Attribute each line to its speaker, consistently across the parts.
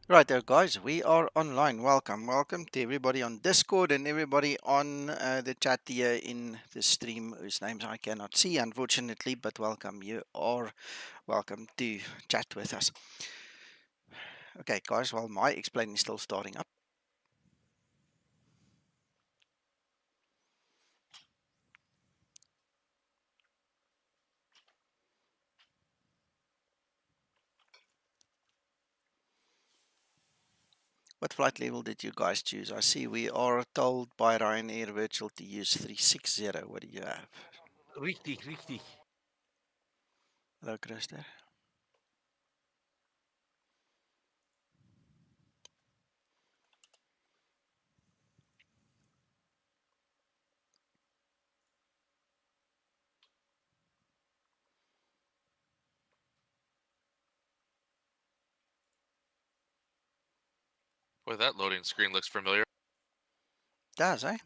Speaker 1: Right there, guys, we are online. Welcome to everybody on Discord and everybody on the chat here in the stream whose names I cannot see, unfortunately, but welcome. You are welcome to chat with us. Okay, guys, while my explaining is still starting up. What flight level did you guys choose? I see we are told by Ryanair Virtual to use 360. What do you have?
Speaker 2: Richtig, richtig.
Speaker 1: Hello, Christer.
Speaker 3: Boy, that loading screen looks familiar.
Speaker 1: Does, eh?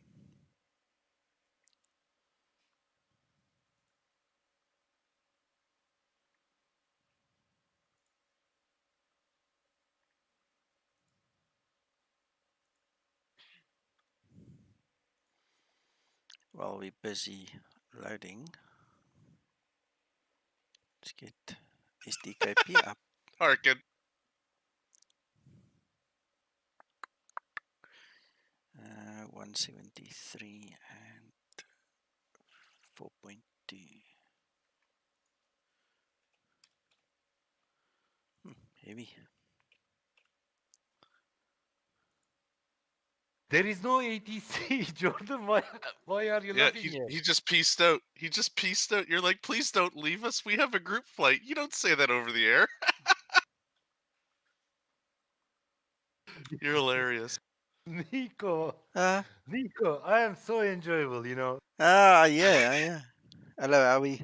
Speaker 1: While we're busy loading, let's get SDKP up.
Speaker 3: Harkin.
Speaker 1: 173 and 4.2. Heavy.
Speaker 2: There is no ATC, Jordan. Why are you
Speaker 3: Yeah,
Speaker 2: laughing here?
Speaker 3: he just pieced out. He just pieced out. You're like, please don't leave us. We have a group flight. You don't say that over the air. You're hilarious.
Speaker 2: Nico,
Speaker 1: Uh,
Speaker 2: Nico, I am so enjoyable,
Speaker 1: yeah. Hello, Howie.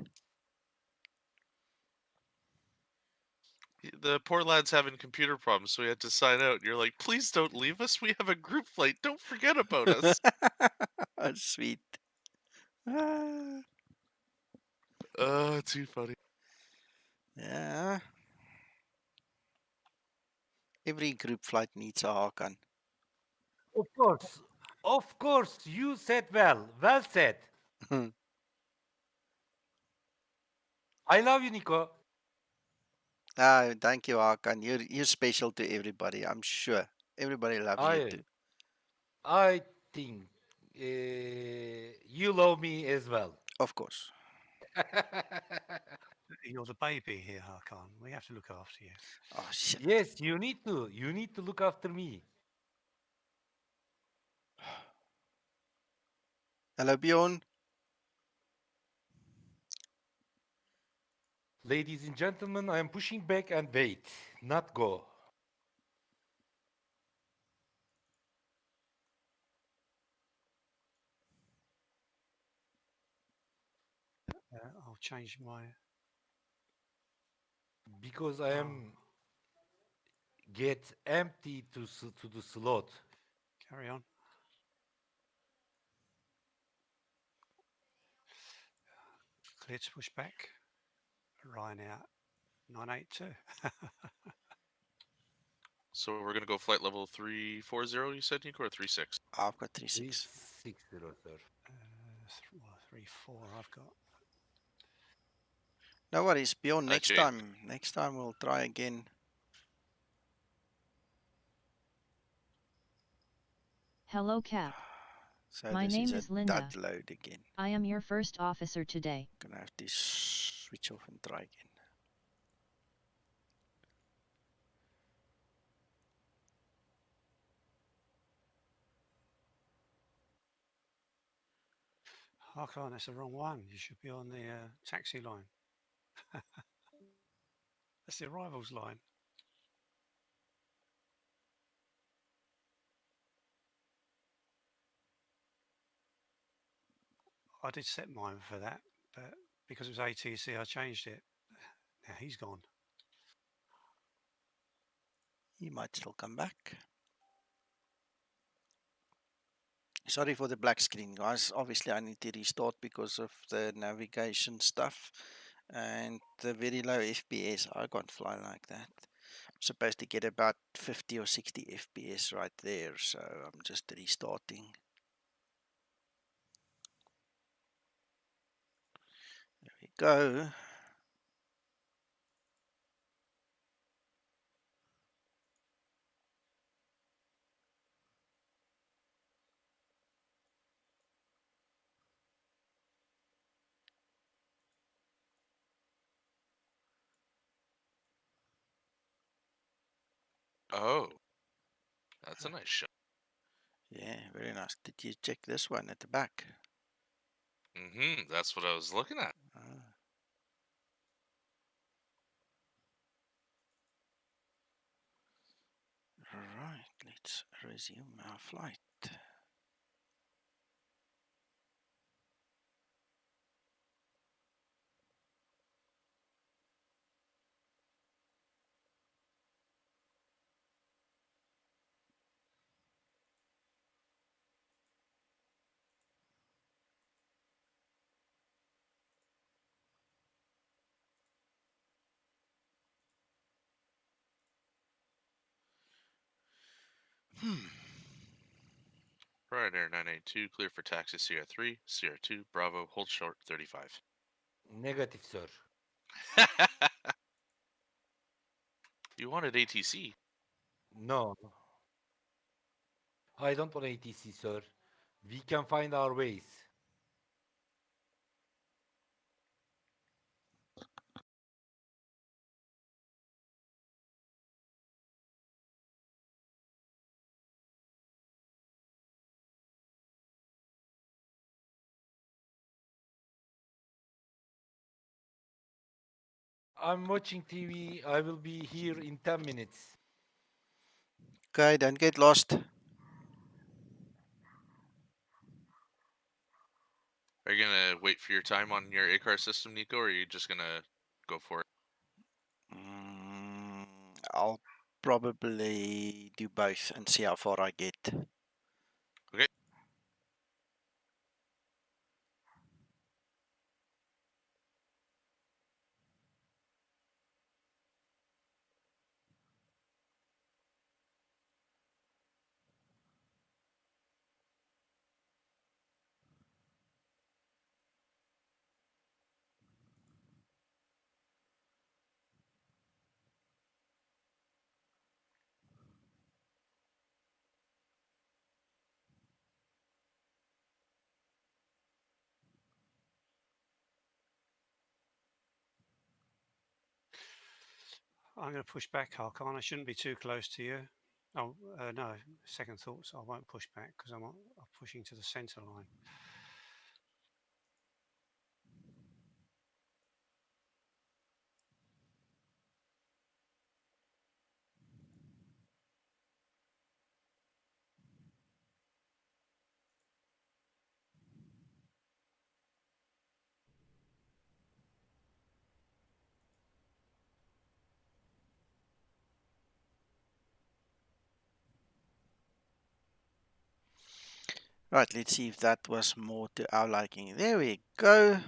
Speaker 3: The poor lad's having computer problems, so he had to sign out. You're like, please don't leave us. We have a group flight. Don't forget about us.
Speaker 1: Oh, sweet. Ah,
Speaker 3: Too funny.
Speaker 1: yeah. Every group flight needs a Hakan.
Speaker 2: Of course, you said well said. I love you, Nico.
Speaker 1: Thank you, Hakan. You're special to everybody. I'm sure everybody loves you
Speaker 2: I
Speaker 1: too.
Speaker 2: I think you love me as well.
Speaker 1: Of course.
Speaker 4: You're the baby here, Harkan. We have to look after you.
Speaker 1: Oh shit.
Speaker 2: Yes, you need to. You need to look after me.
Speaker 1: Hello, Bjorn.
Speaker 2: Ladies and gentlemen, I am pushing back and wait, not go.
Speaker 4: I'll change my.
Speaker 2: Because I
Speaker 4: Oh,
Speaker 2: am get empty to the slot.
Speaker 4: carry on. Clear to push back. Ryan out. 982.
Speaker 3: So we're gonna go flight level 340. You said, Nico, or 36?
Speaker 1: I've got 3.6.
Speaker 2: 360, sir.
Speaker 4: 34 I've got.
Speaker 1: No worries, Bjorn.
Speaker 3: I changed.
Speaker 1: Next time we'll try again.
Speaker 5: Hello, Cap.
Speaker 1: So
Speaker 5: My
Speaker 1: this
Speaker 5: name
Speaker 1: is a
Speaker 5: is Linda.
Speaker 1: dud load again.
Speaker 5: I am your first officer today.
Speaker 1: Gonna have to switch off and try again.
Speaker 4: Harkan, that's the wrong one. You should be on the taxi line. That's the arrivals line. I did set mine for that, but because it was ATC, I changed it. Now he's gone.
Speaker 1: He might still come back. Sorry for the black screen, guys. Obviously, I need to restart because of the navigation stuff and the very low FPS. I can't fly like that. Supposed to get about 50 or 60 FPS right there, so I'm just restarting. There we go.
Speaker 3: Oh, that's a nice shot.
Speaker 1: Yeah, very nice. Did you check this one at the back?
Speaker 3: That's what I was looking at.
Speaker 1: Ah. Right, let's resume our flight.
Speaker 3: Right Air 982, clear for taxi CR3, CR2, Bravo, hold short 35.
Speaker 2: Negative, sir.
Speaker 3: You wanted ATC.
Speaker 2: No. I don't want ATC, sir. We can find our ways. I'm watching TV. I will be here in 10 minutes.
Speaker 1: Okay, don't get lost.
Speaker 3: Are you gonna wait for your time on your ACAR system, Nico, or are you just gonna go for it?
Speaker 1: I'll probably do both and see how far I get.
Speaker 3: Okay.
Speaker 4: I'm going to push back, Harkan. I shouldn't be too close to you. Oh, no, second thoughts. I won't push back because I'm pushing to the center line.
Speaker 1: Right, let's see if that was more to our liking. There we go.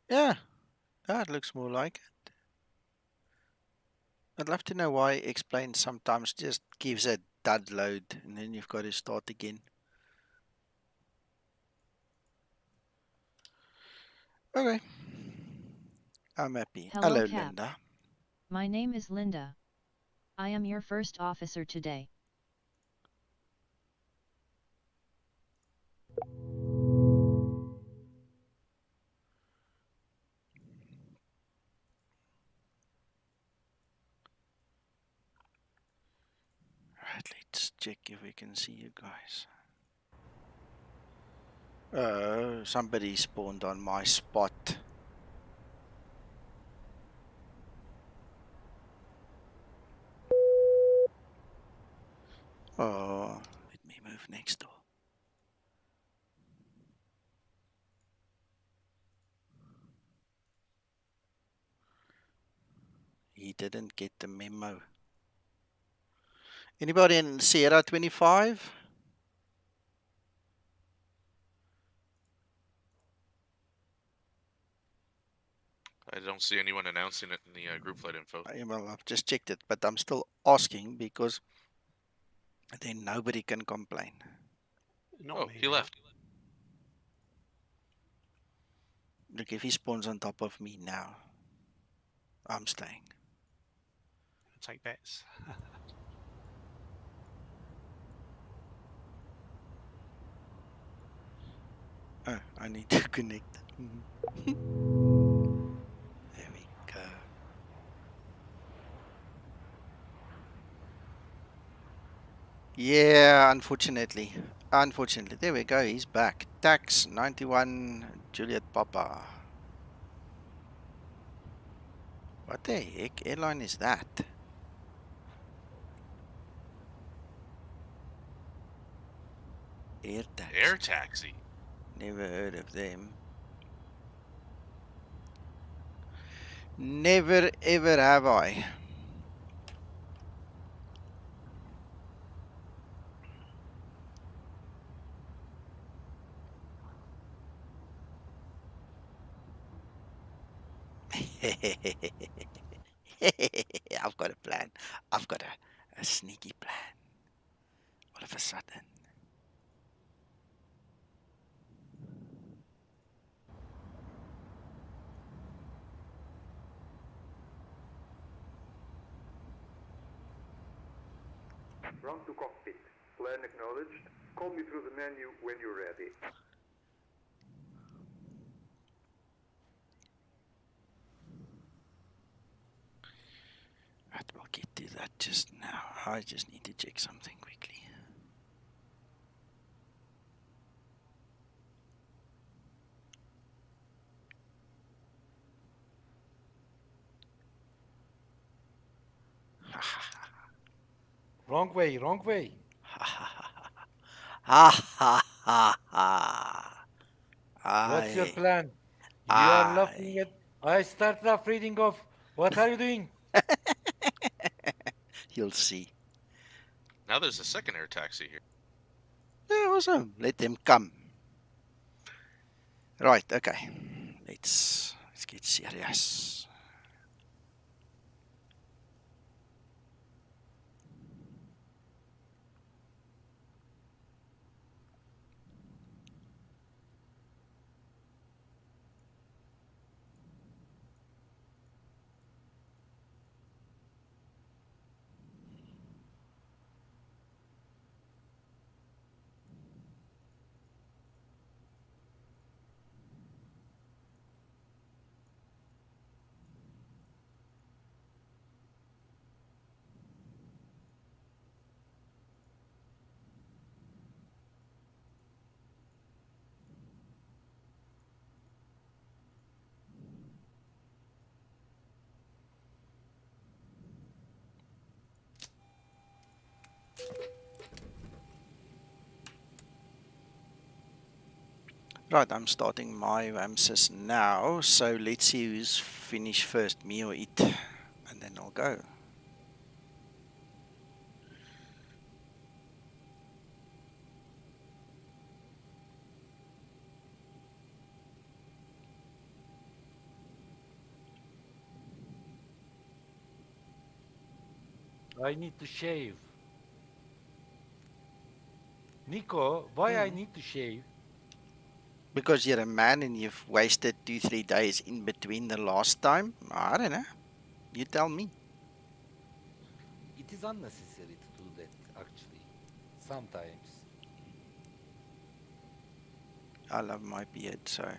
Speaker 1: Yeah, that looks more like it. I'd love to know why Explain sometimes just gives a dud load and then you've got to start again. Okay. I'm happy.
Speaker 5: Hello,
Speaker 1: Hello,
Speaker 5: Cap.
Speaker 1: Linda.
Speaker 5: My name is Linda. I am your first officer today.
Speaker 1: Right, let's check if we can see you guys. Oh, somebody spawned on my spot. Oh, let me move next door. He didn't get the memo. Anybody in Sierra 25?
Speaker 3: I don't see anyone announcing it in the group flight info.
Speaker 1: Well, I've just checked it, but I'm still asking because then nobody can complain.
Speaker 4: Not
Speaker 3: Oh,
Speaker 4: me
Speaker 3: he
Speaker 4: now.
Speaker 3: left.
Speaker 1: Look, if he spawns on top of me now, I'm staying.
Speaker 4: Take bets.
Speaker 1: Oh, I need to connect. There we go. Yeah, unfortunately. Unfortunately. There we go. He's back. Tax 91 Juliet Papa. What the heck airline is that? Air taxi.
Speaker 3: Air taxi.
Speaker 1: Never heard of them. Never ever have I. I've got a plan. I've got a sneaky plan. All of a sudden.
Speaker 6: Round to cockpit. Plan acknowledged. Call me through the menu when you're ready.
Speaker 1: Right, we'll get to that just now. I just need to check something quickly.
Speaker 2: Wrong way, wrong way.
Speaker 1: Ha ha ha ha.
Speaker 2: What's your
Speaker 1: I,
Speaker 2: plan? You are laughing at. I start laugh reading off. What are you doing?
Speaker 1: you'll see.
Speaker 3: Now there's a second air taxi here.
Speaker 1: Yeah, awesome. Let them come. Right, okay. Let's get serious. Right, I'm starting my Ramses now. So let's see who's finished first, me or it. And then I'll go.
Speaker 2: I need to shave. Nico, why I need to shave?
Speaker 1: Because you're a man and you've wasted 2-3 days in between the last time. I don't know. You tell me.
Speaker 2: It is unnecessary to do that, actually. Sometimes.
Speaker 1: I love my beard, so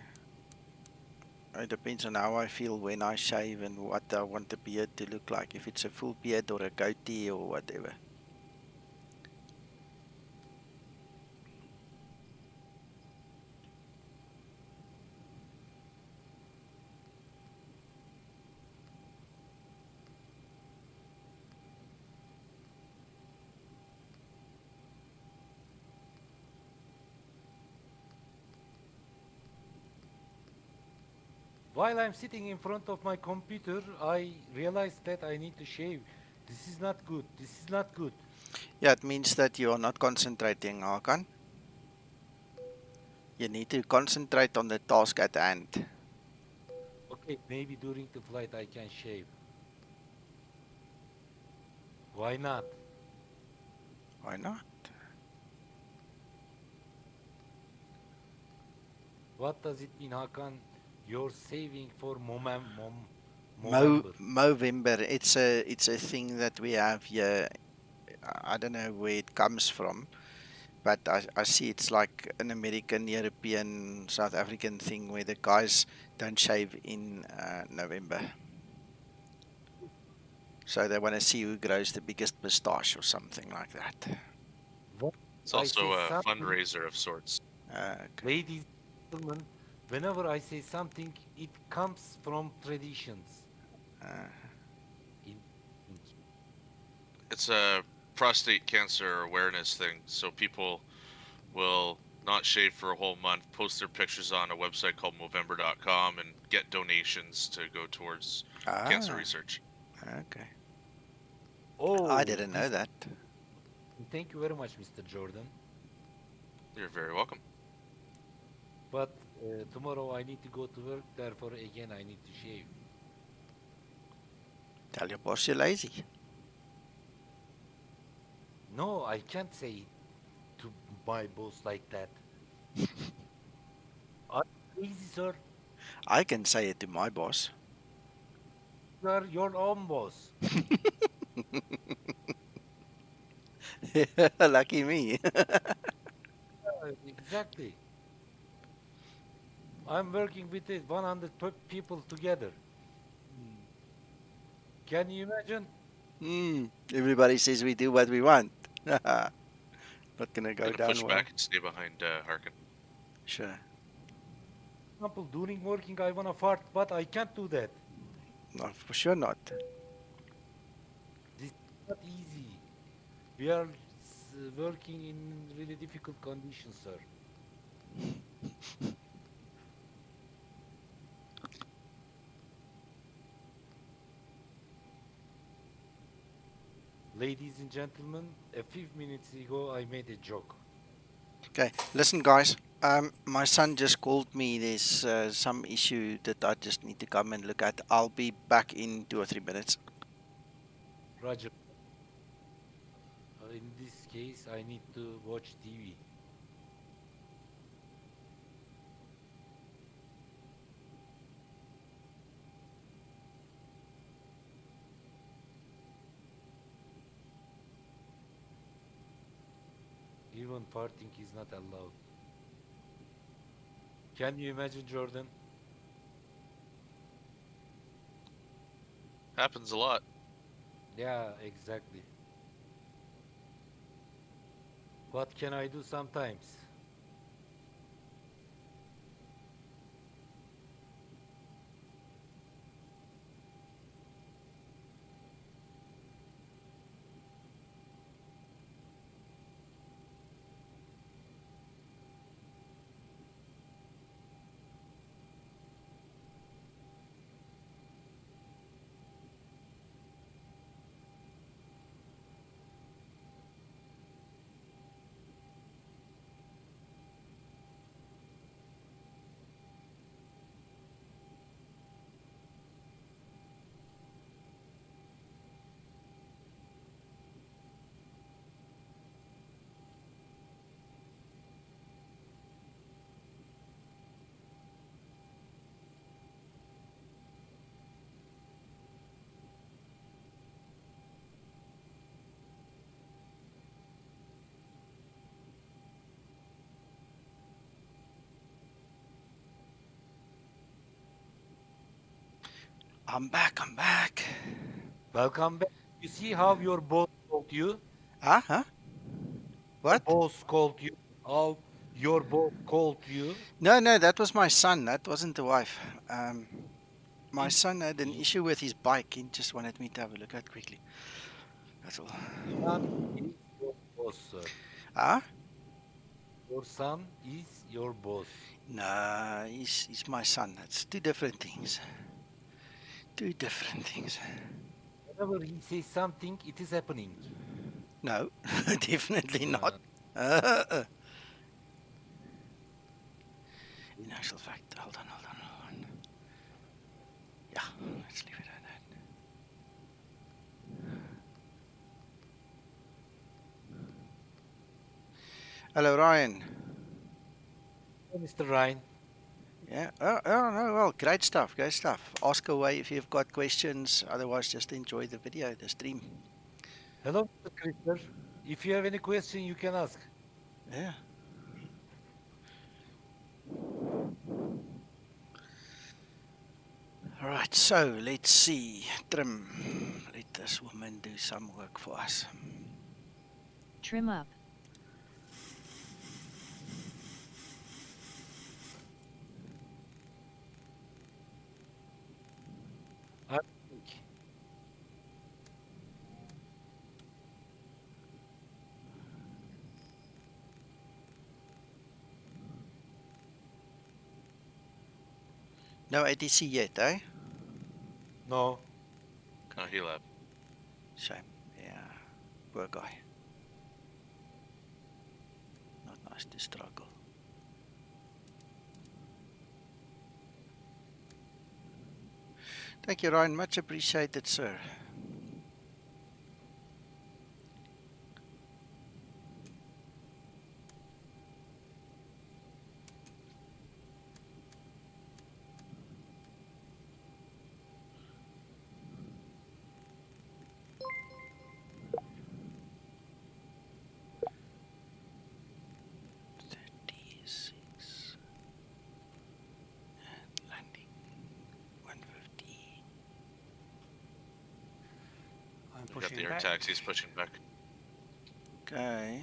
Speaker 1: it depends on how I feel when I shave and what I want the beard to look like. If it's a full beard or a goatee or whatever.
Speaker 2: While I'm sitting in front of my computer, I realized that I need to shave. This is not good. This is not good.
Speaker 1: Yeah, it means that you are not concentrating, Hakan. You need to concentrate on the task at hand.
Speaker 2: Okay, maybe during the flight I can shave. Why not?
Speaker 1: Why not?
Speaker 2: What does it mean, Hakan? You're saving for Movember.
Speaker 1: Movember. It's a thing that we have here. I don't know where it comes from, but I see it's like an American, European, South African thing where the guys don't shave in November. So they want to see who grows the biggest moustache or something like that.
Speaker 2: What
Speaker 3: It's
Speaker 2: I say
Speaker 3: also a
Speaker 2: something,
Speaker 3: fundraiser of sorts.
Speaker 1: Okay.
Speaker 2: ladies and gentlemen, whenever I say something, it comes from traditions.
Speaker 1: Uh,
Speaker 2: In,
Speaker 3: It's a prostate cancer awareness thing, so people will not shave for a whole month, post their pictures on a website called Movember.com, and get donations to go towards cancer research.
Speaker 1: okay. I
Speaker 2: oh,
Speaker 1: didn't know
Speaker 2: this.
Speaker 1: that.
Speaker 2: Thank you very much, Mr. Jordan.
Speaker 3: You're very welcome.
Speaker 2: But tomorrow I need to go to work. Therefore, again, I need to shave.
Speaker 1: Tell your boss you're lazy.
Speaker 2: No, I can't say to my boss like that. Are you crazy, sir?
Speaker 1: I can say it to my boss.
Speaker 2: You are your own boss.
Speaker 1: Lucky me.
Speaker 2: Exactly. I'm working with 100 people together. Can you imagine?
Speaker 1: Everybody says we do what we want. Not gonna go
Speaker 3: Gonna
Speaker 1: down
Speaker 3: push
Speaker 1: well.
Speaker 3: back and stay behind Harkin.
Speaker 1: Sure.
Speaker 2: Example, during working, I wanna fart, but I can't do that.
Speaker 1: No, for sure not.
Speaker 2: This is not easy. We are working in really difficult conditions, sir. Ladies and gentlemen, a few minutes ago I made a joke.
Speaker 1: Okay, listen, guys. My son just called me. There's some issue that I just need to come and look at. I'll be back in 2 or 3 minutes.
Speaker 2: Roger. In this case, I need to watch TV. Even farting is not allowed. Can you imagine, Jordan?
Speaker 3: Happens a lot.
Speaker 2: Yeah, exactly. What can I do sometimes?
Speaker 1: I'm back. I'm back.
Speaker 2: Welcome back. You see how your boss called you?
Speaker 1: Huh?
Speaker 2: Your
Speaker 1: What?
Speaker 2: boss called you. How your boss called you?
Speaker 1: No, that was my son. That wasn't the wife. My
Speaker 2: He,
Speaker 1: son had an
Speaker 2: he
Speaker 1: issue with his bike. He just wanted me to have a look at quickly. That's all.
Speaker 2: son is your boss, sir.
Speaker 1: Huh?
Speaker 2: Your son is your boss.
Speaker 1: No, he's my son. That's two different things. Two different things.
Speaker 2: Whenever he says something, it is happening.
Speaker 1: No, definitely not.
Speaker 2: Uh,
Speaker 1: In actual fact, hold on. Hello, Ryan.
Speaker 2: Mr. Ryan.
Speaker 1: Yeah. Oh, no. Well, great stuff. Great stuff. Ask away if you've got questions. Otherwise, just enjoy the video, the stream.
Speaker 2: Hello, Mr. Christopher. If you have any question, you can ask.
Speaker 1: Yeah. All right. So let's see. Trim. Let this woman do some work for us.
Speaker 5: Trim up.
Speaker 2: I
Speaker 1: No ATC yet, eh?
Speaker 2: No.
Speaker 3: No, he left.
Speaker 1: Shame. Yeah. Poor guy. Not nice to struggle. Thank you, Ryan. Much appreciated, sir. Landing 150.
Speaker 4: I'm
Speaker 3: We got
Speaker 4: pushing
Speaker 3: the air
Speaker 4: back.
Speaker 3: taxis pushing back.
Speaker 1: Okay.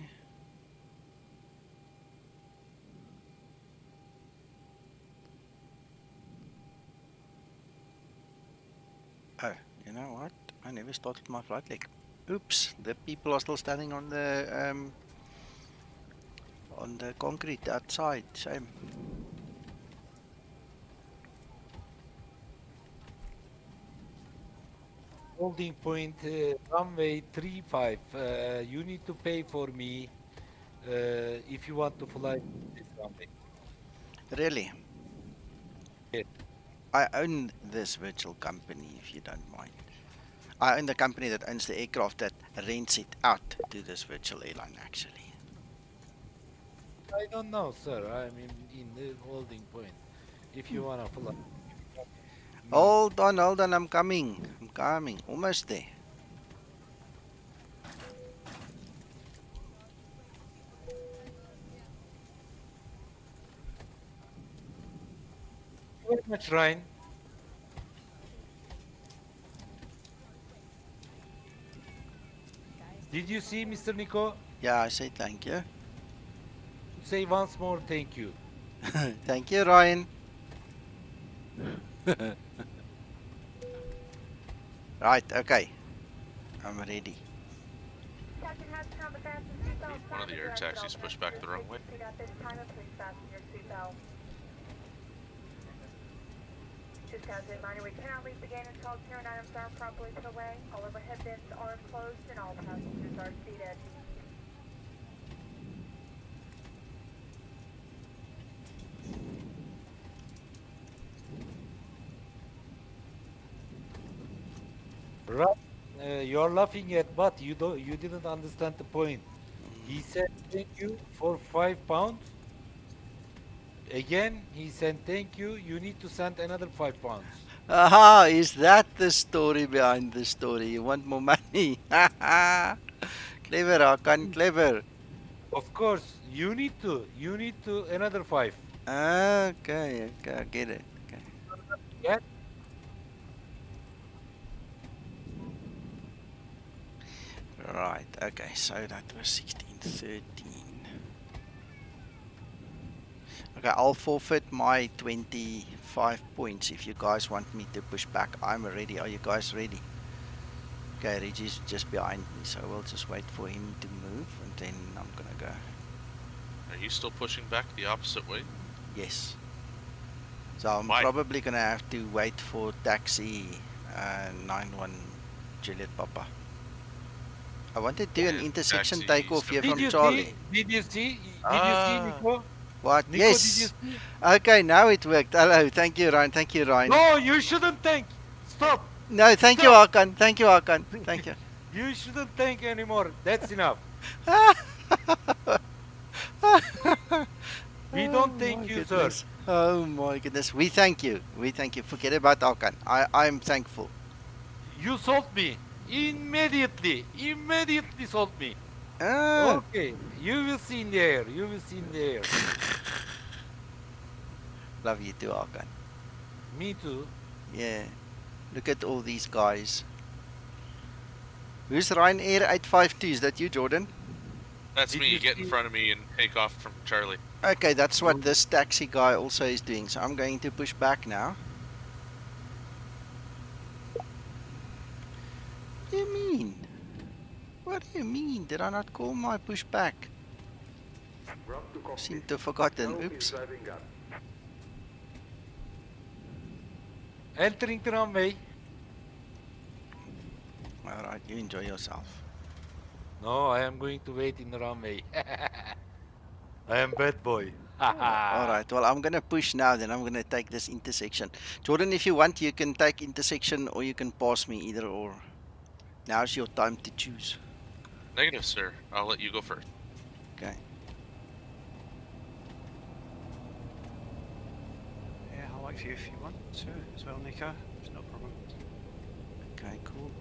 Speaker 1: Oh, you know what? I never started my flight leg. Oops, the people are still standing on the concrete outside. Shame.
Speaker 2: Holding point runway 35. You need to pay for me if you want to fly this runway.
Speaker 1: Really?
Speaker 2: Yes.
Speaker 1: I own this virtual company, if you don't mind. I own the company that owns the aircraft that rents it out to this virtual airline, actually.
Speaker 2: I don't know, sir. I'm in the holding point. If you want to fly me.
Speaker 1: Hold on, I'm coming. I'm coming. Almost there.
Speaker 2: Very much, Ryan. Did you see, Mr. Nico?
Speaker 1: Yeah, I say thank you.
Speaker 2: Say once more, thank you.
Speaker 1: Thank you, Ryan. Right, okay. I'm ready.
Speaker 3: One of the air taxis pushed back the wrong way.
Speaker 6: Just as a reminder, we cannot leave the gate until carrier items are properly put away. All overhead bins are closed and all passengers are seated.
Speaker 2: Right. You're laughing at but you didn't understand the point. He said thank you for £5. Again, he said thank you. You need to send another £5.
Speaker 1: Aha, is that the story behind the story? You want more money? Clever, Hakan, clever.
Speaker 2: Of course, you need to. You need to another 5.
Speaker 1: Okay, I get it. Okay.
Speaker 2: Yeah.
Speaker 1: Right, okay, so that was 1613. Okay, I'll forfeit my 25 points if you guys want me to push back. I'm ready. Are you guys ready? Okay, Reggie's just behind me, so we'll just wait for him to move and then I'm gonna go.
Speaker 3: Are you still pushing back the opposite way?
Speaker 1: Yes. So I'm
Speaker 3: Why?
Speaker 1: probably gonna have to wait for taxi 91 Juliet Papa. I want to do an
Speaker 3: Yeah,
Speaker 1: intersection
Speaker 3: taxi
Speaker 1: takeoff here
Speaker 2: Did
Speaker 1: from
Speaker 2: you
Speaker 1: Charlie.
Speaker 2: see? Did you see? Did
Speaker 3: Ah.
Speaker 2: you see, Nico?
Speaker 1: What?
Speaker 2: Nico,
Speaker 1: Yes.
Speaker 2: did you see?
Speaker 1: Okay, now it worked. Hello, thank you, Ryan. Thank you, Ryan.
Speaker 2: No, you shouldn't thank. Stop.
Speaker 1: No, thank you,
Speaker 2: Stop.
Speaker 1: Hakan. Thank you, Hakan. Thank you.
Speaker 2: You shouldn't thank anymore. That's enough. We
Speaker 1: Oh
Speaker 2: don't
Speaker 1: my
Speaker 2: thank you, sir.
Speaker 1: goodness. Oh my goodness. We thank you. We thank you. Forget about Alkan. I'm thankful.
Speaker 2: You sold me. Immediately. Immediately sold me.
Speaker 1: Ah.
Speaker 2: Okay. You will see in the air. You will see in the air.
Speaker 1: Love you too, Alkan.
Speaker 2: Me too.
Speaker 1: Yeah. Look at all these guys. Who's Ryanair 852? Is that you, Jordan?
Speaker 3: That's
Speaker 2: Did
Speaker 3: me.
Speaker 2: you
Speaker 3: Get in
Speaker 2: see?
Speaker 3: front of me and take off from Charlie.
Speaker 1: Okay, that's what this taxi guy also is doing. So I'm going to push back now. What do you mean? What do you mean? Did I not call my push back? Seem to have forgotten. Oops.
Speaker 2: Entering the runway.
Speaker 1: Alright, you enjoy yourself.
Speaker 2: No, I am going to wait in the runway. I am bad boy.
Speaker 1: Alright, well, I'm going to push now, then I'm going to take this intersection. Jordan, if you want, you can take intersection or you can pass me, either or. Now's your time to choose.
Speaker 3: Negative, sir. I'll let you go first.
Speaker 1: Okay.
Speaker 4: Yeah, I'll wait for you if you want to as well, Nico. It's no problem.
Speaker 1: Okay, cool.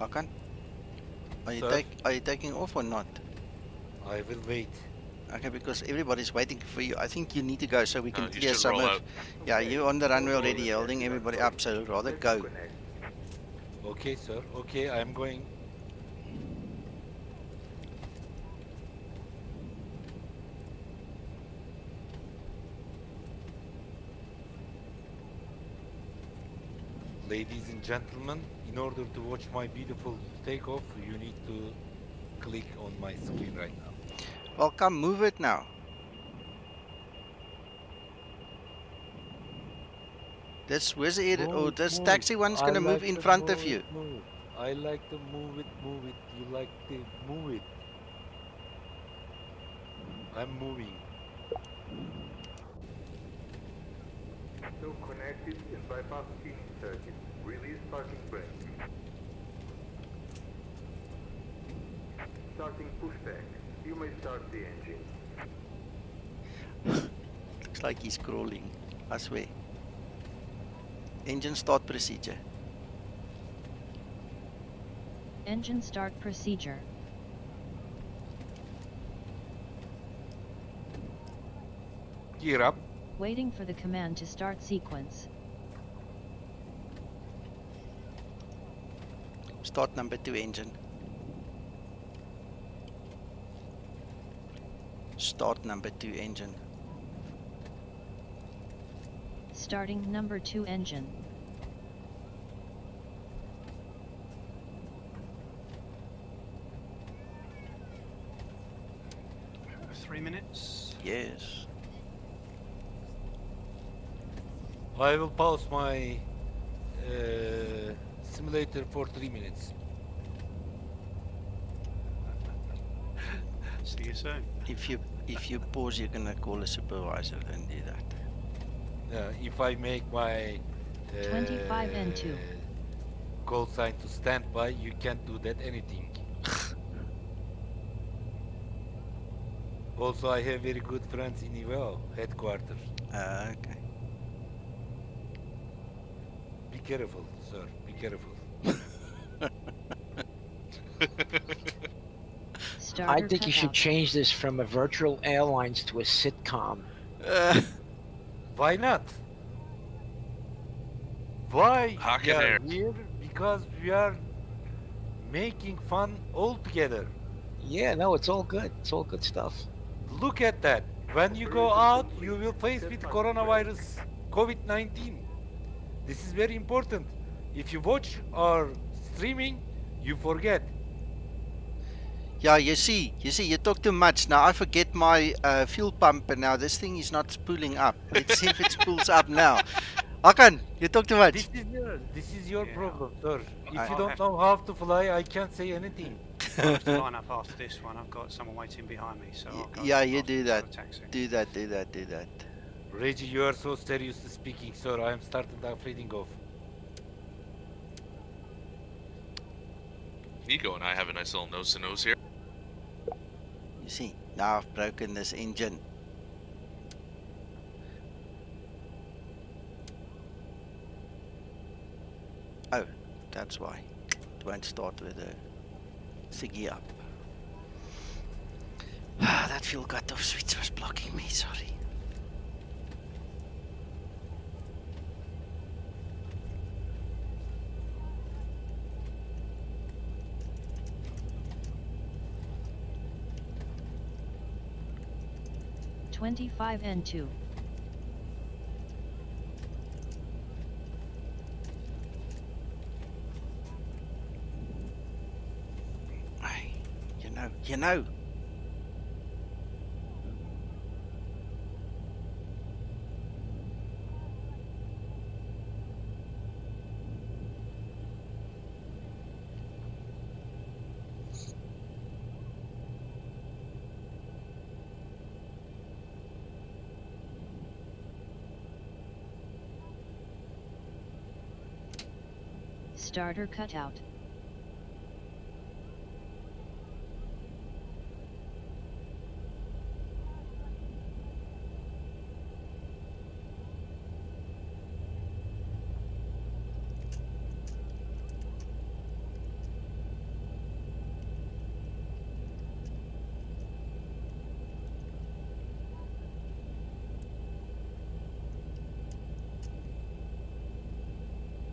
Speaker 1: Hakan?
Speaker 2: Sir?
Speaker 1: Are you taking off or not?
Speaker 2: I will wait.
Speaker 1: Okay, because everybody's waiting for you. I think you need to go so we can
Speaker 3: You
Speaker 1: clear
Speaker 3: should
Speaker 1: some
Speaker 3: roll
Speaker 1: of...
Speaker 3: out.
Speaker 1: Yeah, you're on the runway already, holding everybody up, so rather go.
Speaker 2: Okay, sir. Okay, I am going. Ladies and gentlemen, in order to watch my beautiful takeoff, you need to click on my screen right now.
Speaker 1: Well, come, move it now. Where's the edit? Oh, this taxi one's gonna move in front of you.
Speaker 2: Move. I like to move it, move it. You like to move it. I'm moving.
Speaker 7: So connected and bypass tuning circuit. Release parking brake. Starting pushback. You may start the engine.
Speaker 1: Looks like he's crawling. I swear. Engine start procedure.
Speaker 5: Engine start procedure.
Speaker 2: Gear up.
Speaker 5: Waiting for the command to start sequence.
Speaker 1: Start number 2 engine. Start number 2 engine.
Speaker 5: Starting number 2 engine.
Speaker 4: For 3 minutes.
Speaker 1: Yes.
Speaker 2: I will pause my simulator for 3 minutes.
Speaker 4: See you soon.
Speaker 1: If you pause, you're gonna call a supervisor. Don't do that.
Speaker 2: If I make my
Speaker 5: 25 and 2.
Speaker 2: call sign to standby, you can't do that anything. Also, I have very good friends in Ivo headquarters.
Speaker 1: Okay.
Speaker 2: Be careful, sir. Be careful.
Speaker 5: Starter
Speaker 8: I think you should
Speaker 5: cutout.
Speaker 8: change this from a virtual airlines to a sitcom.
Speaker 2: Why not? Why
Speaker 3: Hawk
Speaker 2: we
Speaker 3: in
Speaker 2: are
Speaker 3: air.
Speaker 2: here? Because we are making fun all together.
Speaker 8: Yeah, no, it's all good. It's all good stuff.
Speaker 2: Look at that. When you go out, you will face with coronavirus, COVID-19. This is very important. If you watch our streaming, you forget.
Speaker 1: Yeah, you see, you talk too much. Now I forget my fuel pump, and now this thing is not spooling up. Let's see if it spools up now. Hakan, you talk too much.
Speaker 2: This is your
Speaker 4: Yeah.
Speaker 2: problem, sir. If
Speaker 1: I-
Speaker 2: you don't know how to fly, I can't say anything.
Speaker 4: I'll have to line up after this one. I've got someone waiting behind me, so I'll go
Speaker 1: Yeah, you
Speaker 4: after
Speaker 1: do
Speaker 4: this
Speaker 1: that.
Speaker 4: other taxi.
Speaker 1: Do that.
Speaker 2: Reggie, you are so seriously speaking, sir. I am starting the fading off.
Speaker 3: Nico and I have a nice little nose to nose here.
Speaker 1: see, now I've broken this engine. Oh, that's why. It won't start with a Siggy up. That fuel cut-off switch was blocking me, sorry.
Speaker 5: N2.
Speaker 1: Hey, you know.
Speaker 5: Starter cutout.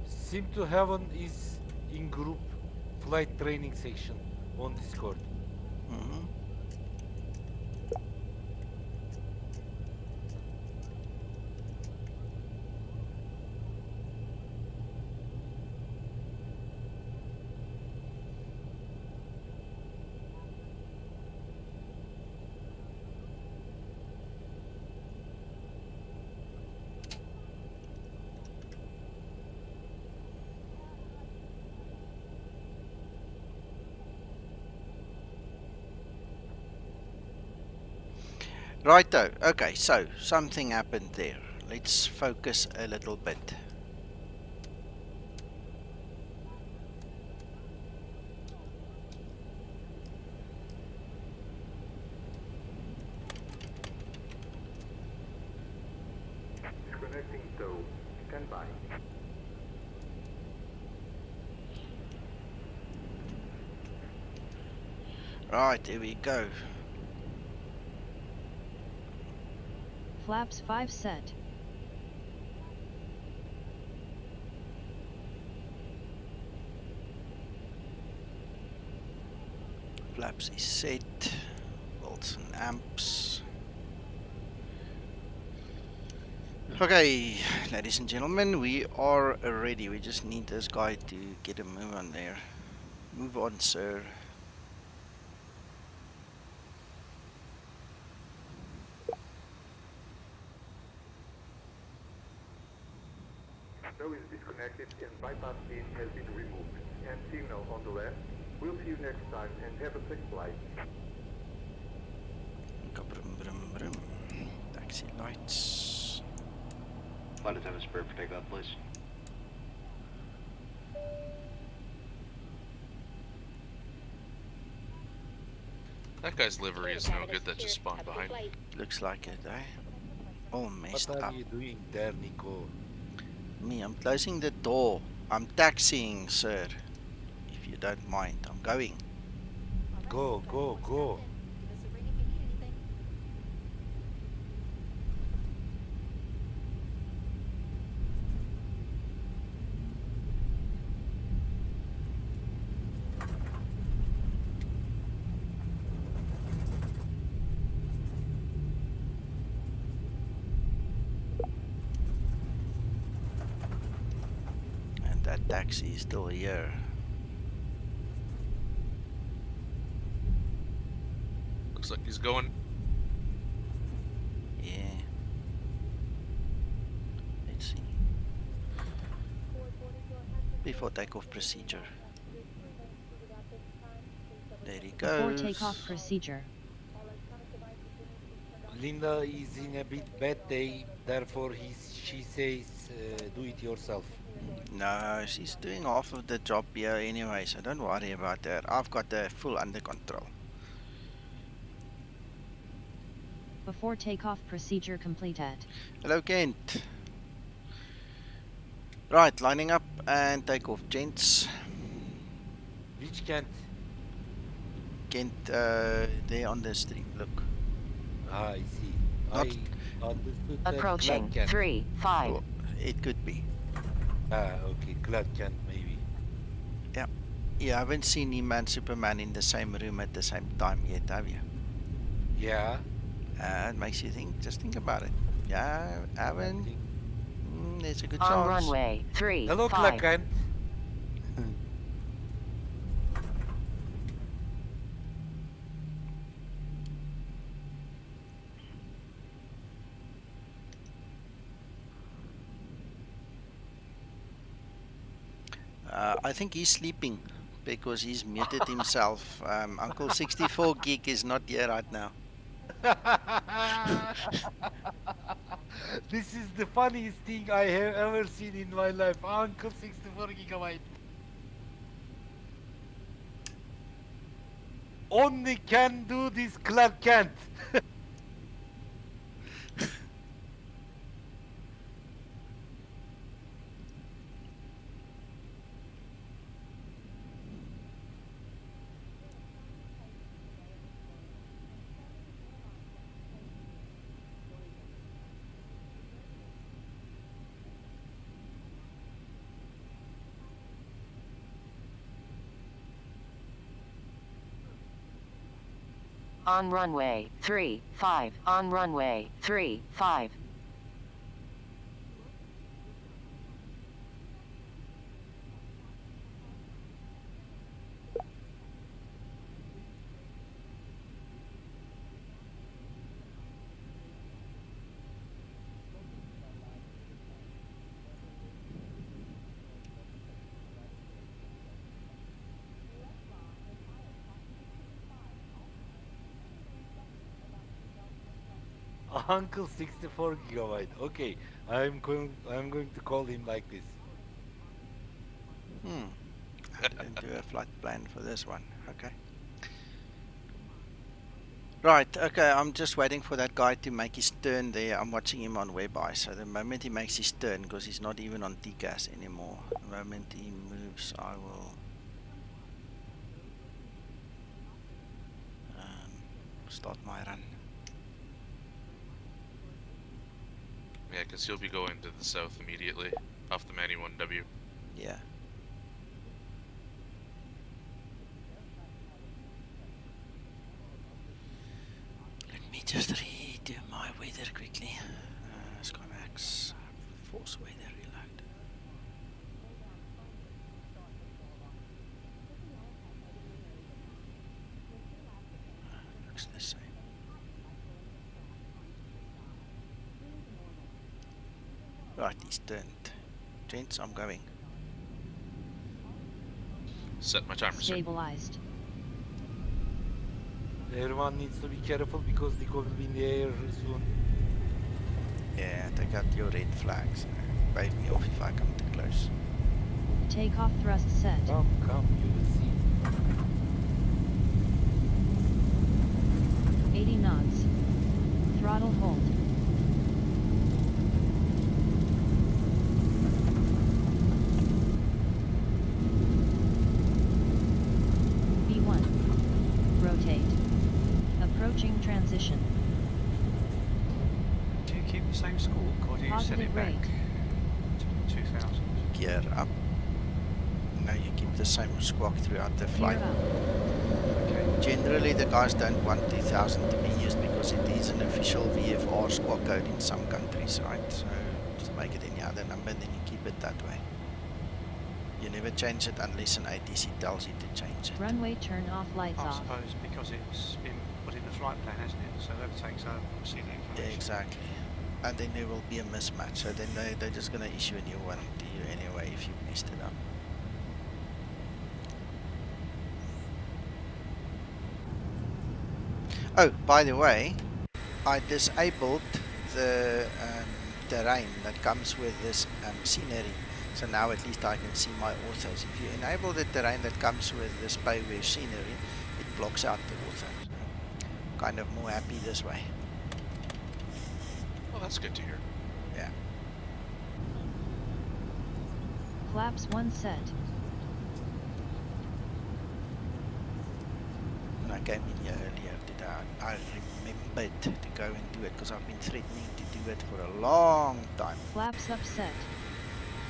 Speaker 2: Seem to Heaven is in group flight training section on Discord.
Speaker 1: Mm-hmm. Righto. Okay, so something happened there. Let's focus a little bit.
Speaker 7: Disconnecting tow. Stand by.
Speaker 1: Right, here we go.
Speaker 5: Flaps 5 set.
Speaker 1: Flaps is set. Volts and amps. Okay, ladies and gentlemen, we are ready. We just need this guy to get a move on there. Move on, sir.
Speaker 7: Tow is disconnected and bypass pin has been removed. And signal on the left. We'll see you next time and have a safe flight.
Speaker 1: Brum, brum, brum. Taxi lights.
Speaker 9: Flight attendant spare for takeoff, please.
Speaker 3: That guy's livery is no good that just spawned behind.
Speaker 1: Looks like it, eh? All messed
Speaker 2: What are
Speaker 1: up.
Speaker 2: you doing there, Nico?
Speaker 1: Me, I'm closing the door. I'm taxiing, sir. If you don't mind, I'm going.
Speaker 2: Go, go, go.
Speaker 1: And that taxi is still here.
Speaker 3: Looks like he's going.
Speaker 1: Yeah. Let's see. Before takeoff procedure. There he
Speaker 5: Before
Speaker 1: goes.
Speaker 5: takeoff procedure.
Speaker 2: Linda is in a bit bad day, therefore she says do it yourself.
Speaker 1: No, she's doing half of the job here anyway, so don't worry about that. I've got the full under control.
Speaker 5: Before takeoff procedure completed.
Speaker 1: Hello, Kent. Right, lining up and take off, gents.
Speaker 2: Which can't?
Speaker 1: Kent, there on the stream, look.
Speaker 2: Ah, I see.
Speaker 1: Not
Speaker 2: I understood that
Speaker 10: Approaching
Speaker 2: Clark Kent.
Speaker 10: 3-5.
Speaker 1: well, it could be.
Speaker 2: Ah, okay, Clark Kent maybe.
Speaker 1: Yeah. You haven't seen him and Superman in the same room at the same time yet, have you?
Speaker 2: Yeah.
Speaker 1: It makes you think. Just think about it. Yeah, haven't.
Speaker 2: think-
Speaker 1: There's a good
Speaker 10: On
Speaker 1: chance.
Speaker 10: runway 3-5.
Speaker 2: Hello, Clark Kent.
Speaker 1: I think he's sleeping because he's muted himself. Uncle 64 Gig is not here right now.
Speaker 2: This is the funniest thing I have ever seen in my life. Uncle 64 gigabyte. Only can do this Clark Kent.
Speaker 10: On runway 3-5. On runway 3-5.
Speaker 2: Uncle 64 gigabyte. Okay, I'm going to call him like this.
Speaker 1: I didn't do a flight plan for this one. Okay. Right, okay, I'm just waiting for that guy to make his turn there. I'm watching him on WebEye, so the moment he makes his turn, because he's not even on TCAS anymore, the moment he moves, I will start my run.
Speaker 3: Yeah, because he'll be going to the south immediately off the Manny 1W.
Speaker 1: Yeah. Let me just redo my weather quickly. Skymax, force weather reload. Looks the same. Right, he's turned. Gents, I'm going.
Speaker 3: Set my timer, sir.
Speaker 5: Stabilized.
Speaker 2: Everyone needs to be careful because the code will be in the air soon.
Speaker 1: Yeah, take out your red flags. Wave me off if I come too close.
Speaker 5: Takeoff thrust set.
Speaker 2: Come, you will see.
Speaker 5: 80 knots. Throttle hold. V1. Rotate. Approaching transition.
Speaker 4: Do you keep the same squawk or do you set it
Speaker 5: Positive
Speaker 4: back
Speaker 5: rate.
Speaker 4: to 2000?
Speaker 1: Gear up. No, you keep the same squawk throughout the flight.
Speaker 5: Gear up.
Speaker 4: Okay.
Speaker 1: Generally, the guys don't want 2000 to be used because it is an official VFR squawk code in some countries, right? So just make it any other number and then you keep it that way. You never change it unless an ATC tells you to change it.
Speaker 5: Runway turn off, lights
Speaker 4: I
Speaker 5: off.
Speaker 4: suppose because it's been put in the flight plan, hasn't it? So that takes over obviously the
Speaker 1: Yeah,
Speaker 4: information.
Speaker 1: exactly. And then there will be a mismatch. So then they're just going to issue a new one to you anyway if you messed it up. Oh, by the way, I disabled the terrain that comes with this scenery. So now at least I can see my authors. If you enable the terrain that comes with this payware scenery, it blocks out the author. So kind of more happy this way.
Speaker 3: Oh, that's good to hear.
Speaker 1: Yeah.
Speaker 5: Flaps 1 set.
Speaker 1: When I came in here earlier today, I remembered to go and do it because I've been threatening to do it for a long time.
Speaker 5: Flaps up set.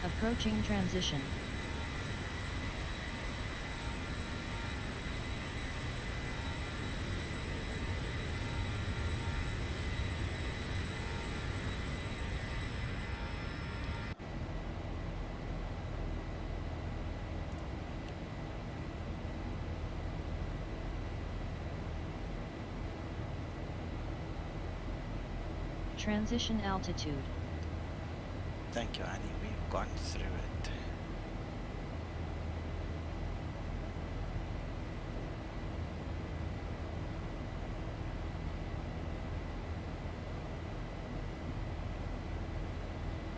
Speaker 5: Approaching transition. Transition altitude.
Speaker 1: Thank you, honey. We've gone through it.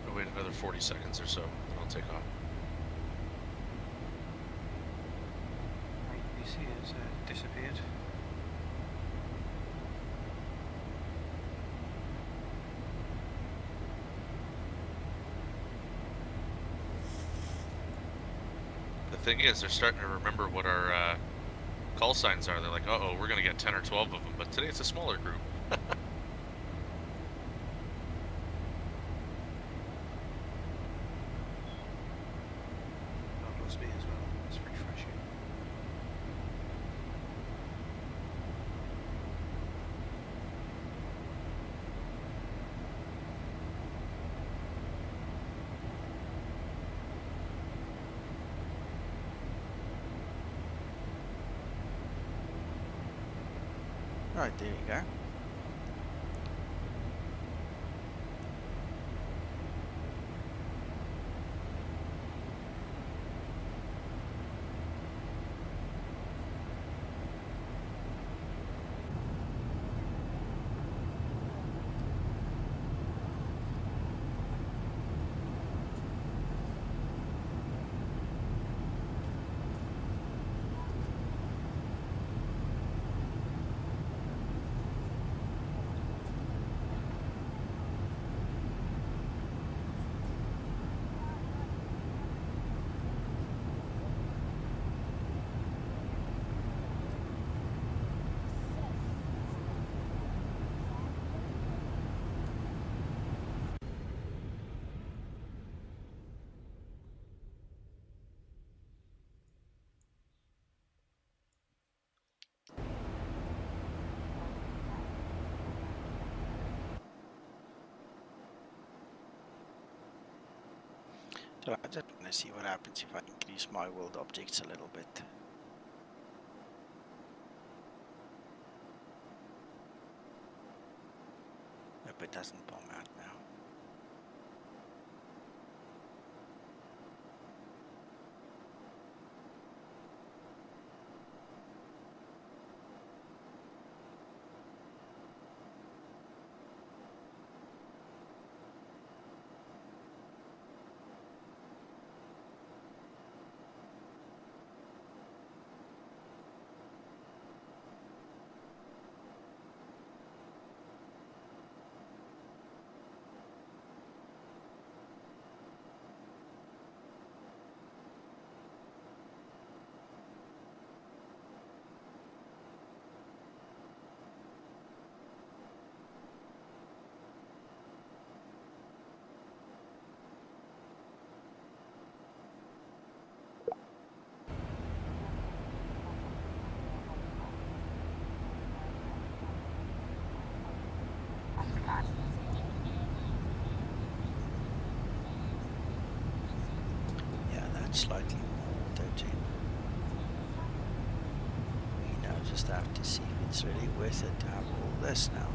Speaker 3: I'll wait another 40 seconds or so, and I'll take off.
Speaker 4: ABC has disappeared.
Speaker 3: The thing is, they're starting to remember what our call signs are. They're like, uh-oh, we're going to get 10 or 12 of them, but today it's a smaller group.
Speaker 4: I've lost me as well. It's refreshing.
Speaker 1: Right, there you go. So I just want to see what happens if I increase my world objects a little bit. Hope it doesn't bomb out now. Yeah, that's slightly more auto-gen. We now just have to see if it's really worth it to have all this now.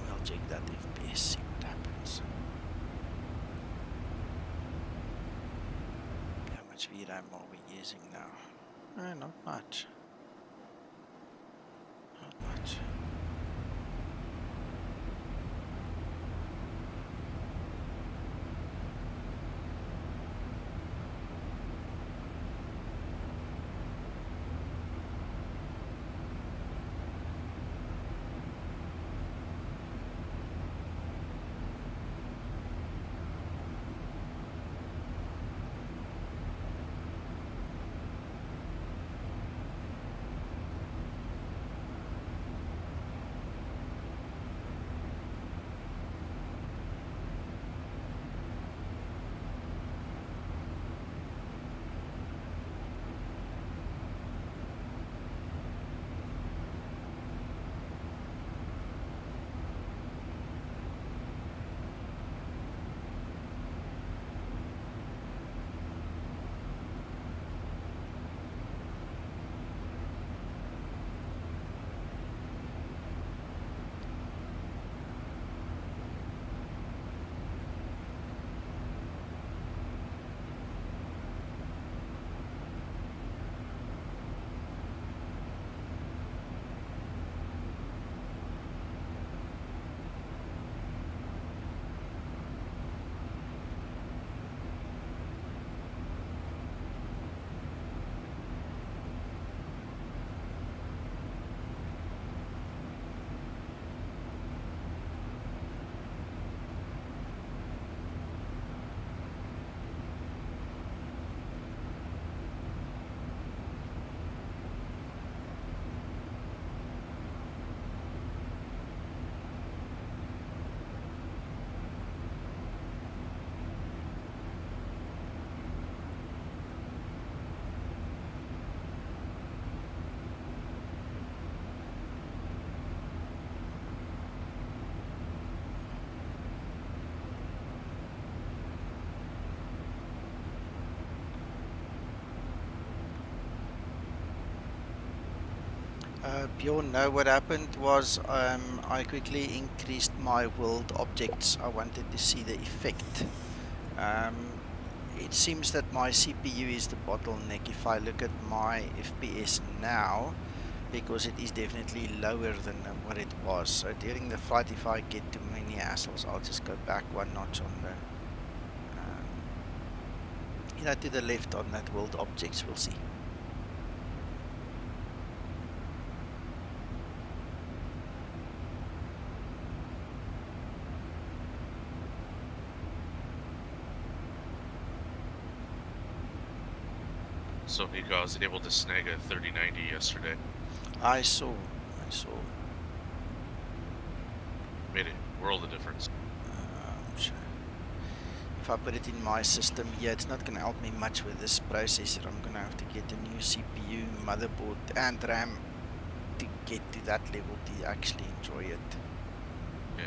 Speaker 1: We'll check that FPS, see what happens. How much much VRAM are we using now? Not much. Not much. Bjorn, no, what happened was I quickly increased my world objects. I wanted to see the effect. It seems that my CPU is the bottleneck. If I look at my FPS now, because it is definitely lower than what it was. So during the flight, if I get too many hassles, I'll just go back one notch on the, to the left on that world objects. We'll see.
Speaker 3: So Nico, I was able to snag a 3090 yesterday.
Speaker 1: I saw.
Speaker 3: Made a world of difference.
Speaker 1: Sure. If I put it in my system here, it's not going to help me much with this processor. I'm going to have to get a new CPU, motherboard, and RAM to get to that level to actually enjoy it.
Speaker 3: Yeah.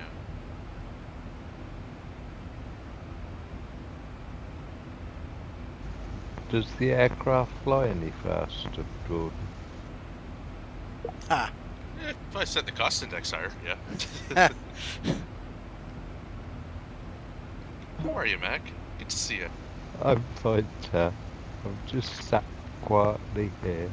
Speaker 11: Does the aircraft fly any faster, Jordan?
Speaker 1: Ah.
Speaker 3: If I set the cost index higher, yeah. How are you, Mac? Good to see you.
Speaker 11: I'm fine, chap. I'm just sat quietly here.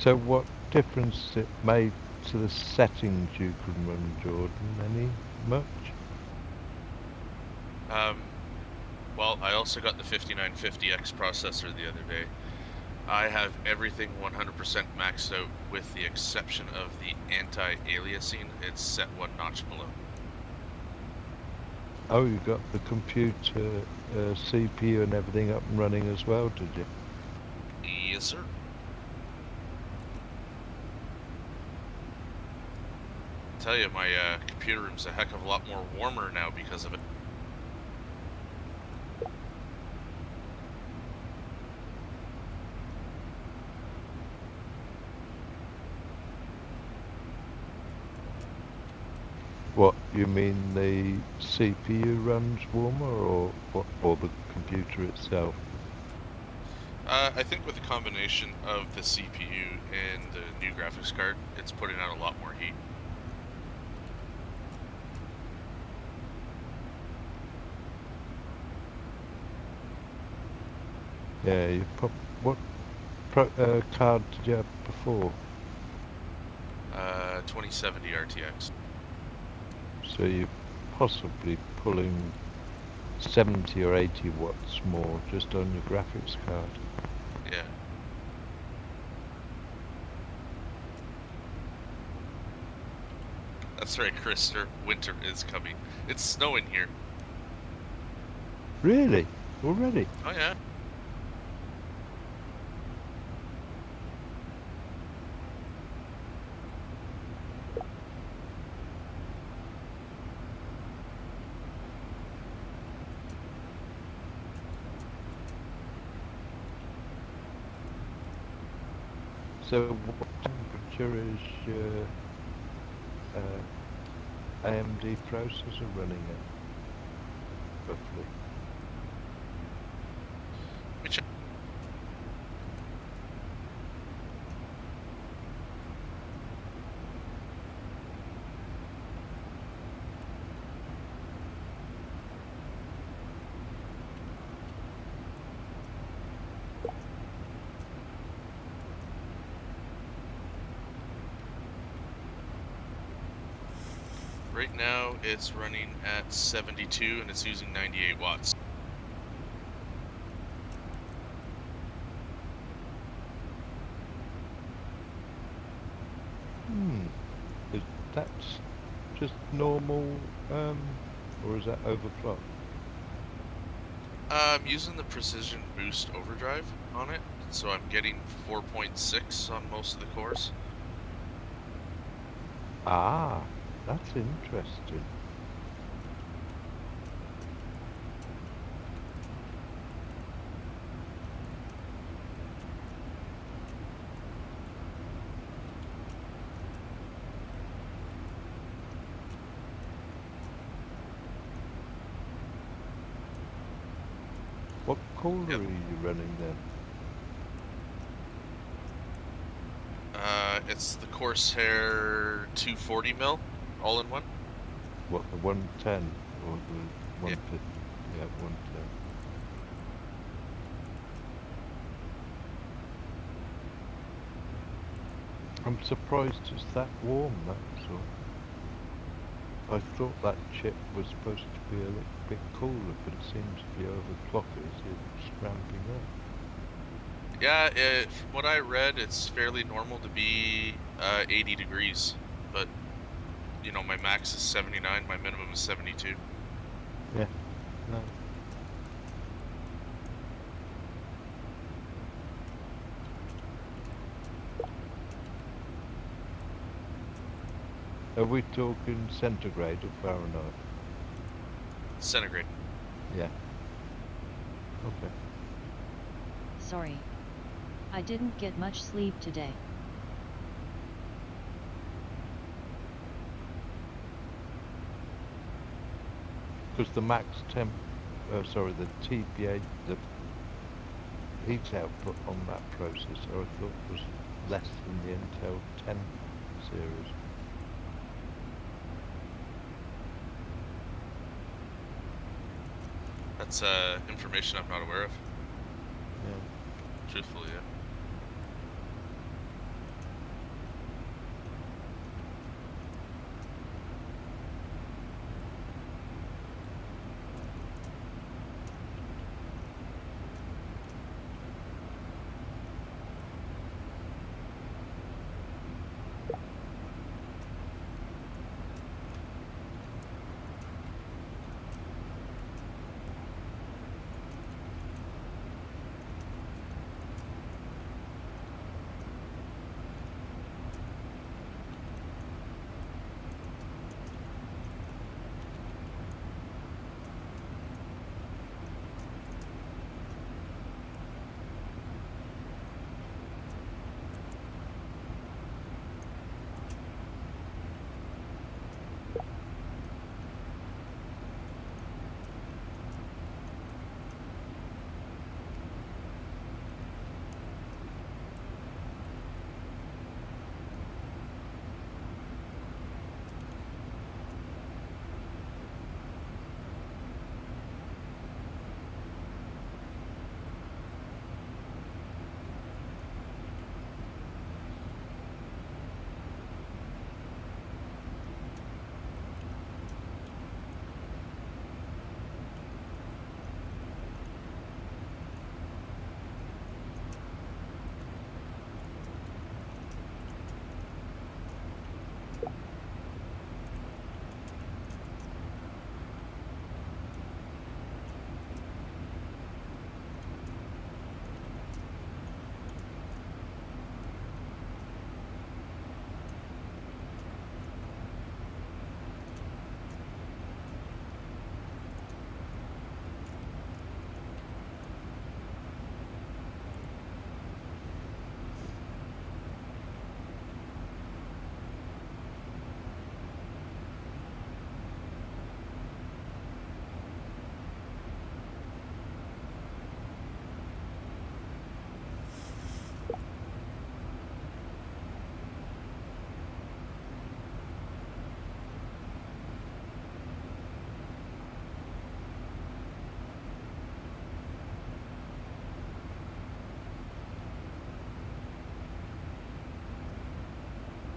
Speaker 11: So what difference it made to the settings you can run, Jordan? Any much?
Speaker 3: Well, I also got the 5950X processor the other day. I have everything 100% maxed out with the exception of the anti-aliasing. It's set one notch below.
Speaker 11: Oh, you got the computer, CPU and everything up and running as well, did you?
Speaker 3: Yes, sir. I tell you, my computer room's a heck of a lot more warmer now because of it.
Speaker 11: What, you mean the CPU runs warmer or what, or the computer itself?
Speaker 3: I think with the combination of the CPU and the new graphics card, it's putting out a lot more heat.
Speaker 11: Yeah, you put, what card did you have before?
Speaker 3: 2070 RTX.
Speaker 11: So you're possibly pulling 70 or 80 watts more just on your graphics card.
Speaker 3: Yeah. That's right, Krister. Winter is coming. It's snowing here.
Speaker 11: Really? Already?
Speaker 3: Oh yeah.
Speaker 11: So what temperature is your AMD processor running at, roughly?
Speaker 3: Which right now it's running at 72 and it's using 98 watts.
Speaker 11: Is that's just normal, or is that overclock?
Speaker 3: I'm using the Precision Boost Overdrive on it, so I'm getting 4.6 on most of the cores.
Speaker 11: Ah, that's interesting. What cooler are you running then?
Speaker 3: It's the Corsair 240 mil, all in one.
Speaker 11: What, the 110 or the 150? Yeah, 110. I'm surprised it's that warm, that's all. I thought that chip was supposed to be a little bit cooler, but it seems to be overclocked as it's ramping up.
Speaker 3: Yeah, from what I read, it's fairly normal to be 80 degrees, but you know, my max is 79, my minimum is 72.
Speaker 11: Yeah, no. Are we talking centigrade or Fahrenheit?
Speaker 3: Centigrade.
Speaker 11: Yeah. Okay.
Speaker 5: Sorry. I didn't get much sleep today.
Speaker 11: Because the max temp, sorry, the TPA, the heat output on that processor, I thought was less than the Intel 10 series.
Speaker 3: That's information I'm not aware of.
Speaker 11: Yeah.
Speaker 3: Truthfully, yeah.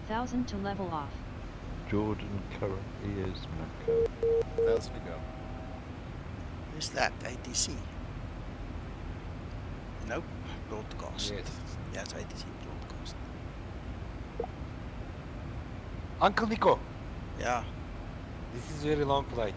Speaker 5: 1000 to level off.
Speaker 11: Jordan currently is Mecca.
Speaker 12: 1000 to go.
Speaker 1: Where's that? ATC? Nope. Broadcast.
Speaker 2: Yes.
Speaker 1: Yeah, it's ATC broadcast.
Speaker 2: Uncle Nico,
Speaker 1: Yeah.
Speaker 2: this is very long flight.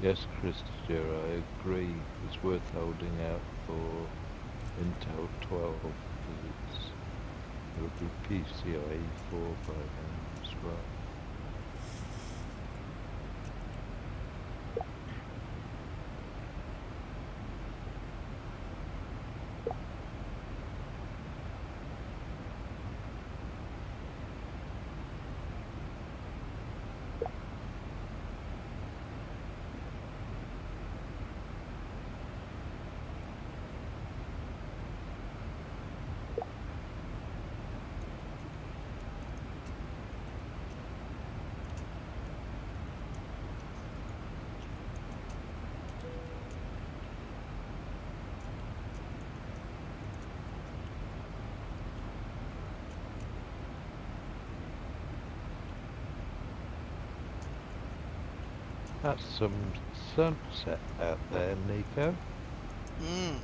Speaker 11: Yes, Christopher, I agree. It's worth holding out for Intel 12 because it'll be PCIe 4 by then as well. That's some sunset out there, Nico.
Speaker 1: Hmm.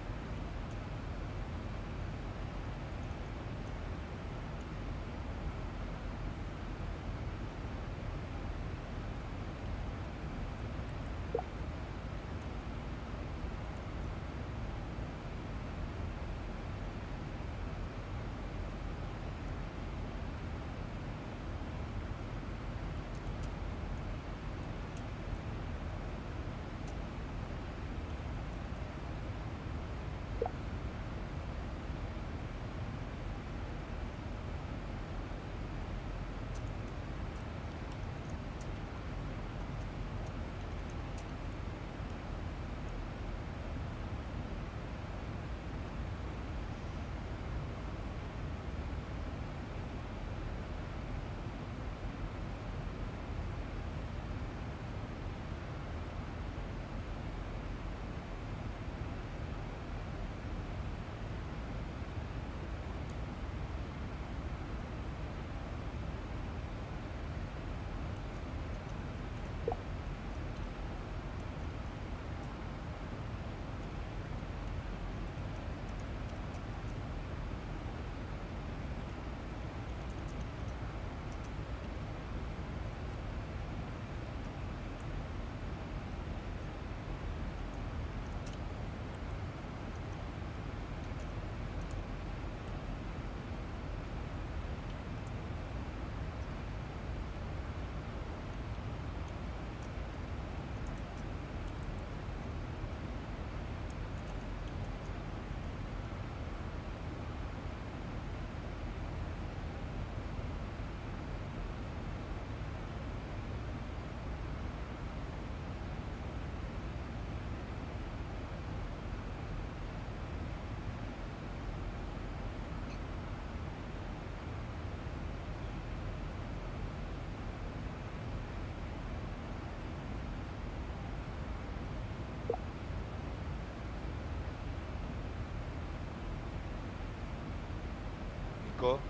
Speaker 2: Nico,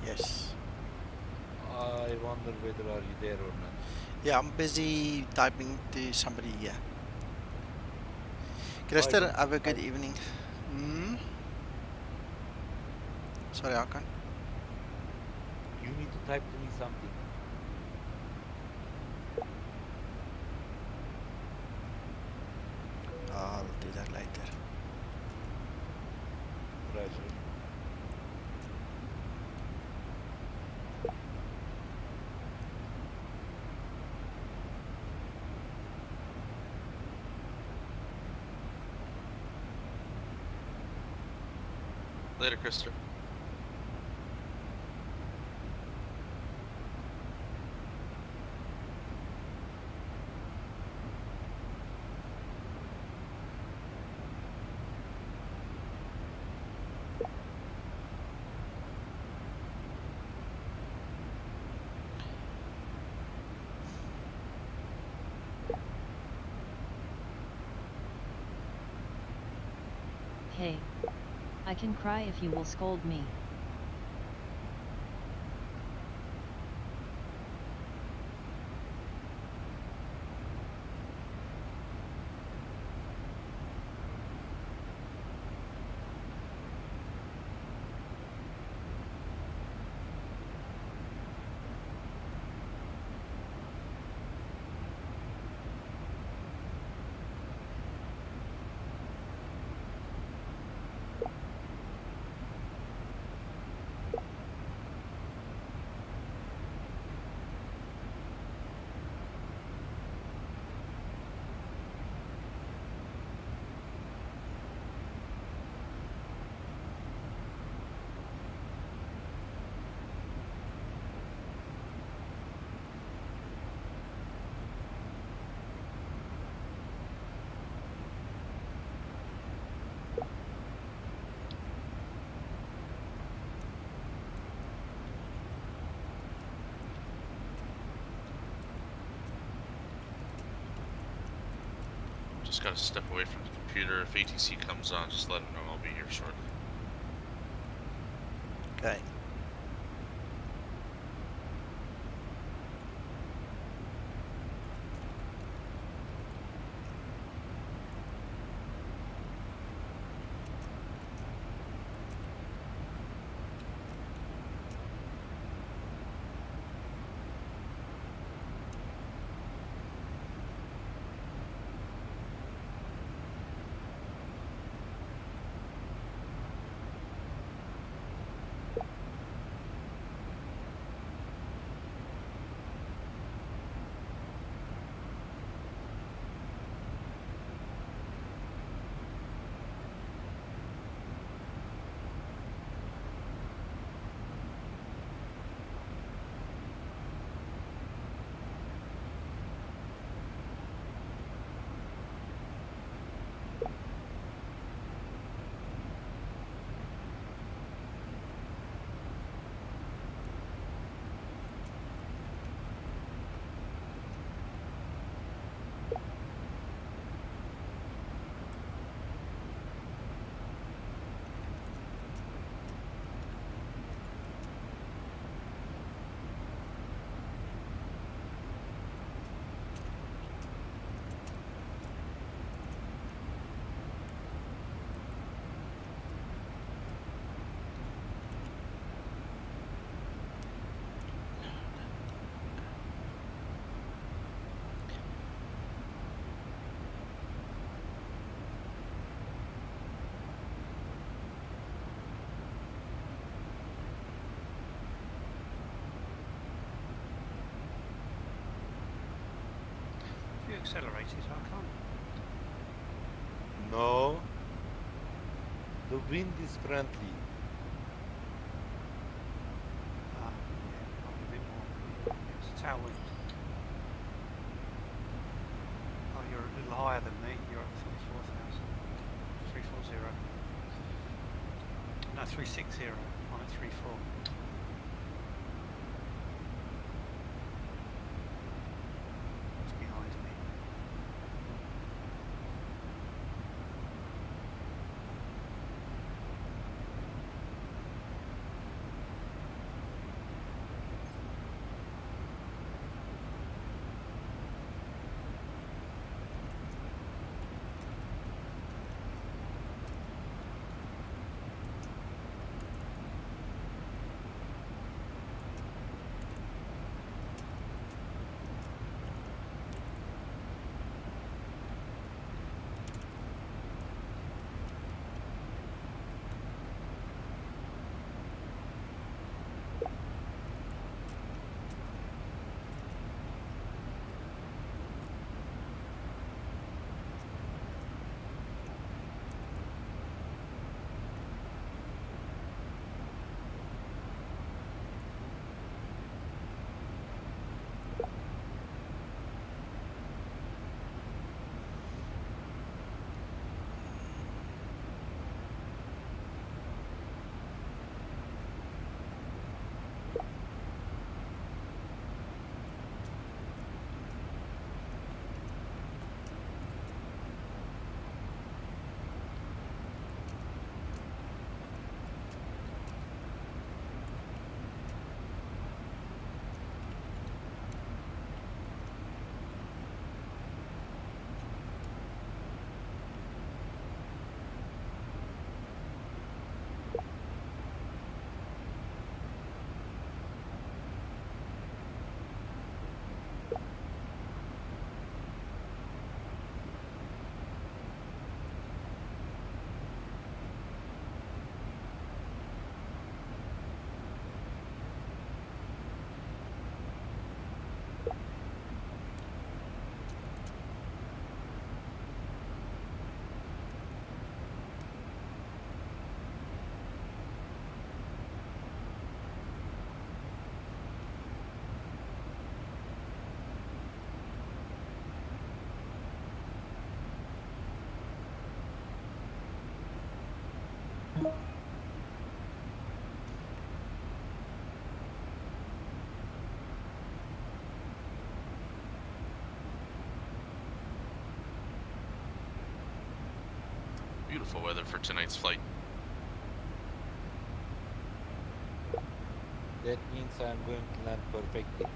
Speaker 1: Yes.
Speaker 2: I wonder whether are you there or not.
Speaker 1: Yeah, I'm busy typing to somebody here.
Speaker 2: Why
Speaker 1: Christer,
Speaker 2: don't
Speaker 1: have a
Speaker 2: you
Speaker 1: good
Speaker 2: type?
Speaker 1: evening. Hmm? Sorry, Hakan.
Speaker 2: You need to type to me something.
Speaker 3: Later, Krister.
Speaker 5: Hey. I can cry if you will scold me.
Speaker 3: Just gotta step away from the computer. If ATC comes on, just let him know I'll be here shortly.
Speaker 1: Okay.
Speaker 4: If you accelerate it, I can't.
Speaker 2: No. The wind is friendly.
Speaker 4: Yeah, probably a bit more. It's a tailwind. Oh, you're a little higher than me. You're at 44,000. 340. No, 360. I'm at 34. It's behind me.
Speaker 3: beautiful weather for tonight's flight.
Speaker 2: That means I'm going to land perfectly.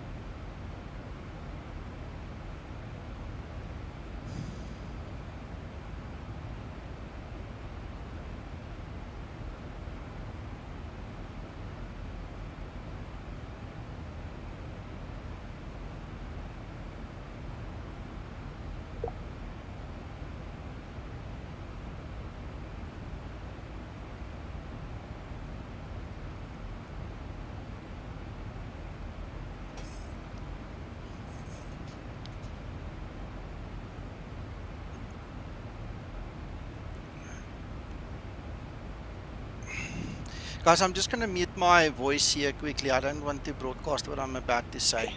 Speaker 1: Guys, I'm just going to mute my voice here quickly. I don't want to broadcast what I'm about to say.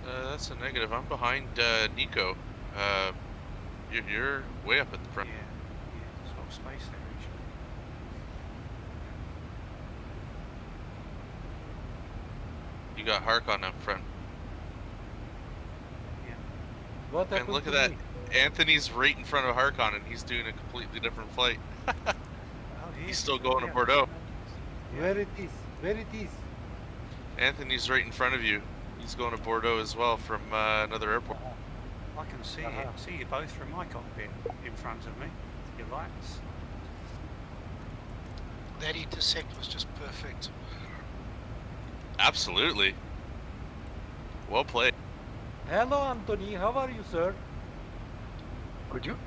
Speaker 3: That's a negative. I'm behind Nico. You're way up at the front.
Speaker 4: Yeah, there's a lot of space there actually.
Speaker 3: You got Hark on up front.
Speaker 4: Yeah.
Speaker 2: What
Speaker 3: And
Speaker 2: happened
Speaker 3: look
Speaker 2: to
Speaker 3: at that.
Speaker 2: me?
Speaker 3: Anthony's right in front of Harkon, and he's doing a completely different flight.
Speaker 4: Oh, he
Speaker 3: He's
Speaker 4: is.
Speaker 3: still going to
Speaker 4: Yeah.
Speaker 3: Bordeaux.
Speaker 4: Yeah.
Speaker 2: Where it is? Where it is?
Speaker 3: Anthony's right in front of you. He's going to Bordeaux as well from another airport.
Speaker 4: I can see it. I see you both from my cockpit in front of me. Your lights.
Speaker 12: That intersect was just perfect.
Speaker 3: Absolutely. Well played.
Speaker 2: Hello, Anthony. How are you, sir?
Speaker 12: Could you?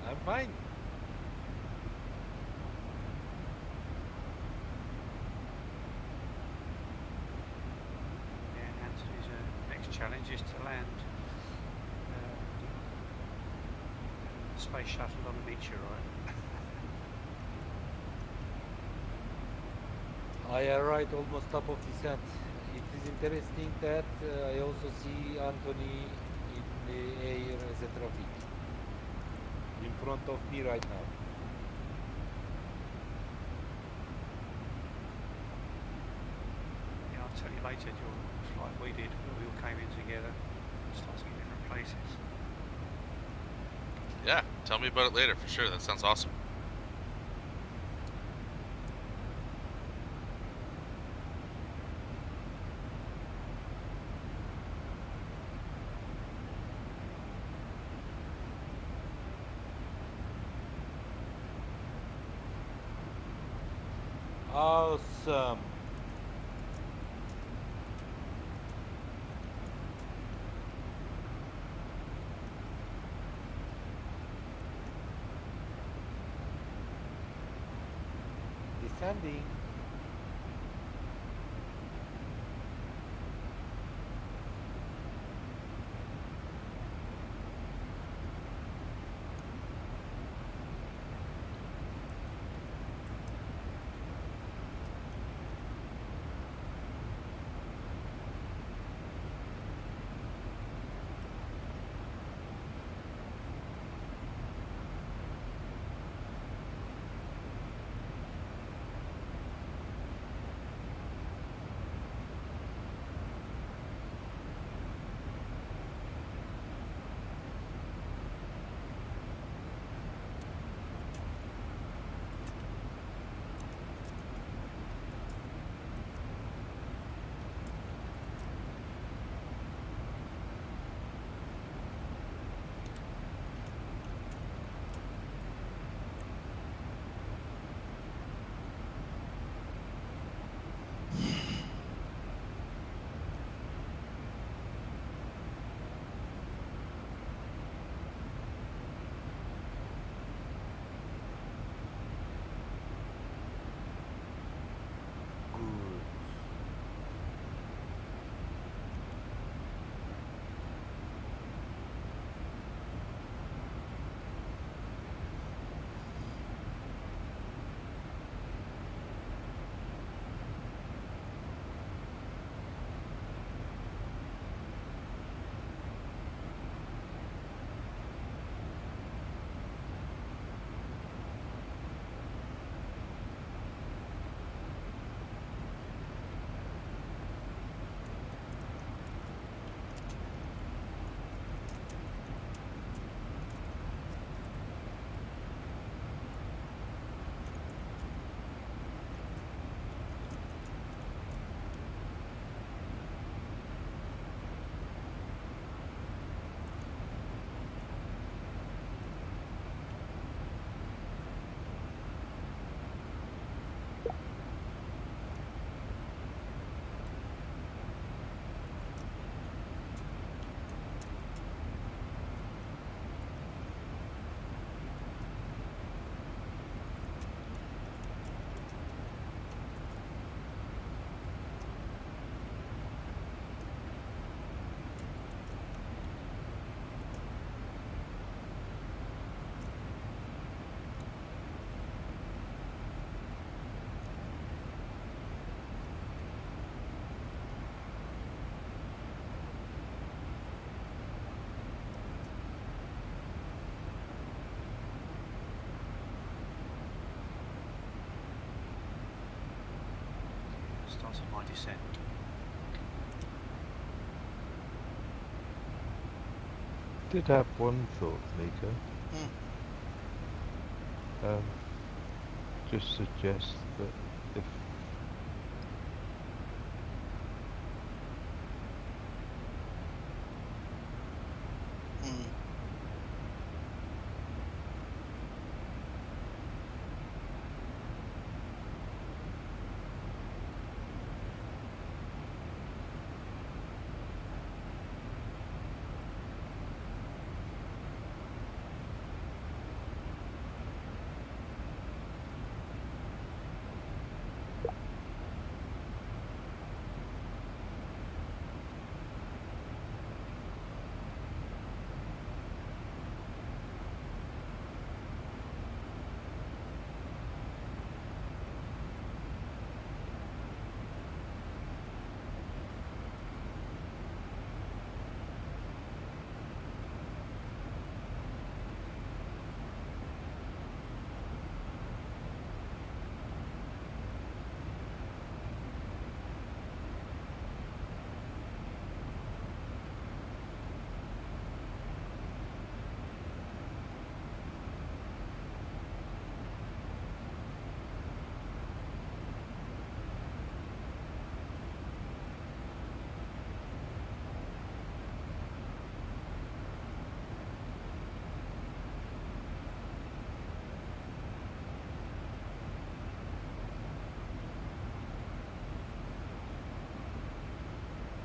Speaker 2: I'm fine.
Speaker 4: Yeah, Anthony's next challenge is to land the space shuttle on a meteorite.
Speaker 2: I arrived almost top of the set. It is interesting that I also see Anthony in the air as a traffic in front of me right now.
Speaker 4: Yeah, I'll tell you later your flight we did, where we all came in together, starting in different places.
Speaker 3: Yeah, tell me about it later for sure. That sounds awesome.
Speaker 2: Awesome. Descending.
Speaker 4: Starting my descent.
Speaker 11: did have one thought, Nico. Just suggest that if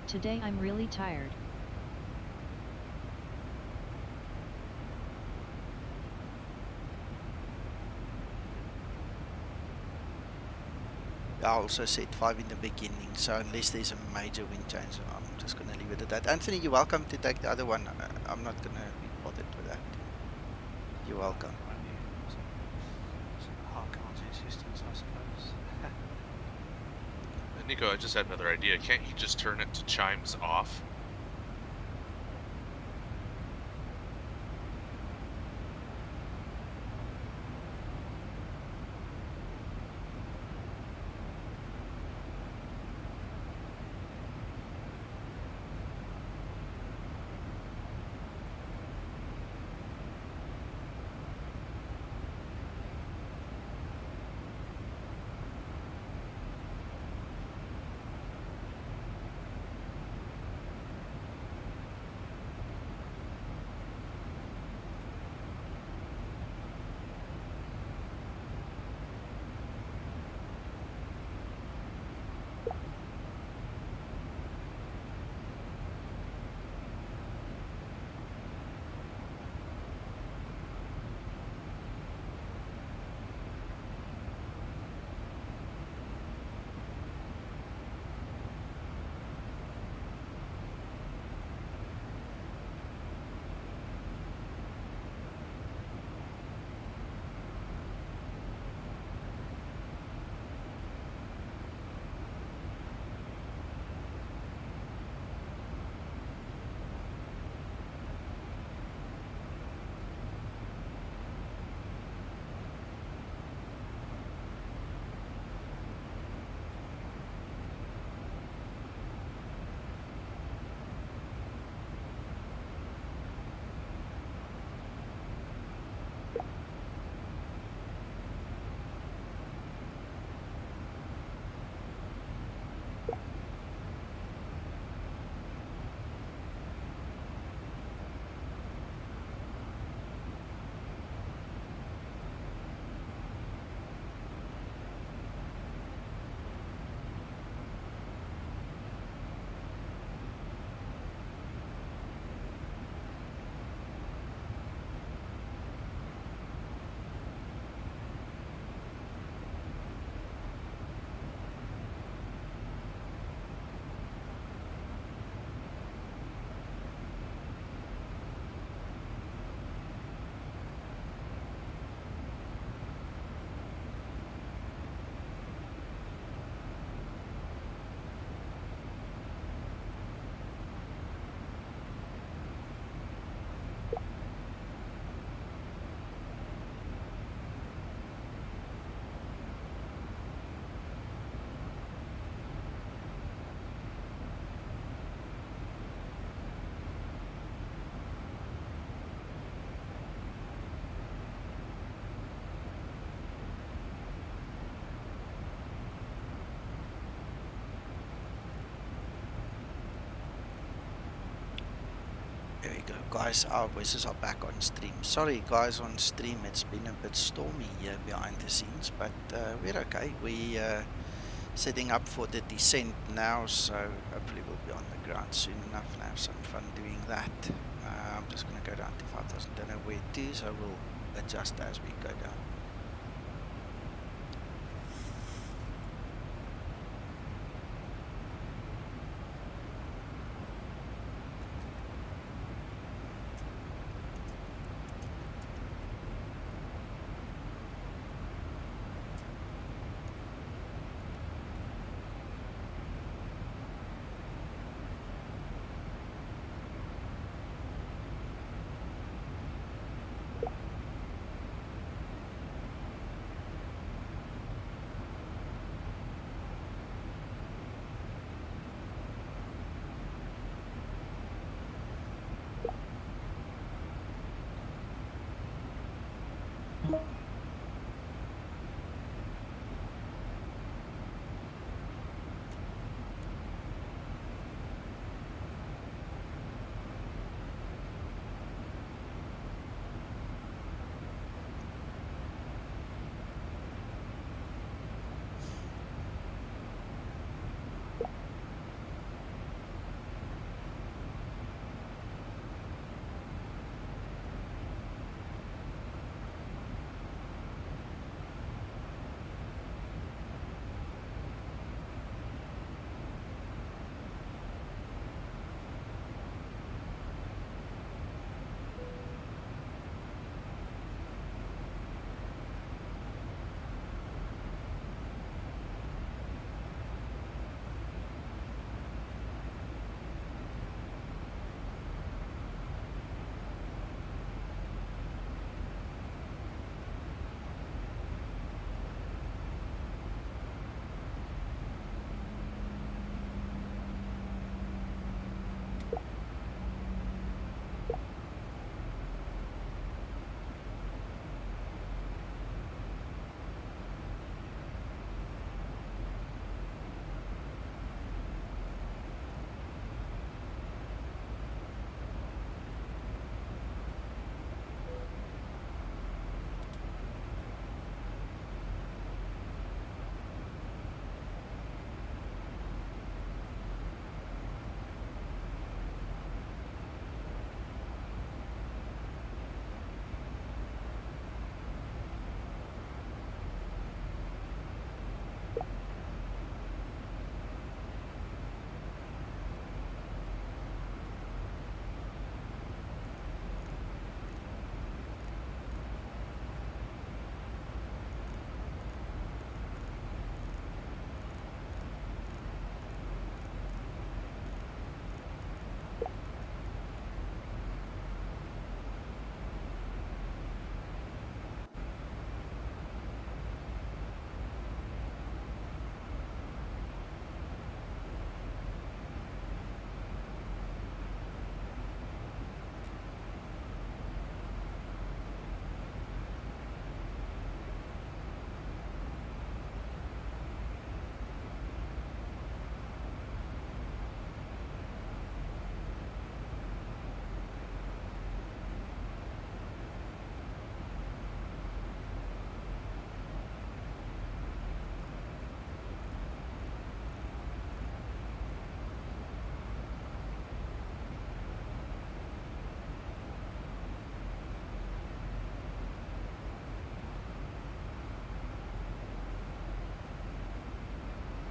Speaker 5: Today I'm really tired.
Speaker 1: I also said 5 in the beginning, so unless there's a major wind change, I'm just going to leave it at that. Anthony, you're welcome to take the other one. I'm not going to be bothered with that. You're welcome.
Speaker 4: Harkan's insistence, I suppose.
Speaker 3: Nico, I just had another idea. Can't you just turn it to chimes off?
Speaker 1: guys, our voices are back on stream. Sorry, guys, on stream it's been a bit stormy here behind the scenes, but we're okay. We setting up for the descent now, so hopefully we'll be on the ground soon enough and have some fun doing that. I'm just going to go down to 5,000. Don't know where to, so we'll adjust as we go down.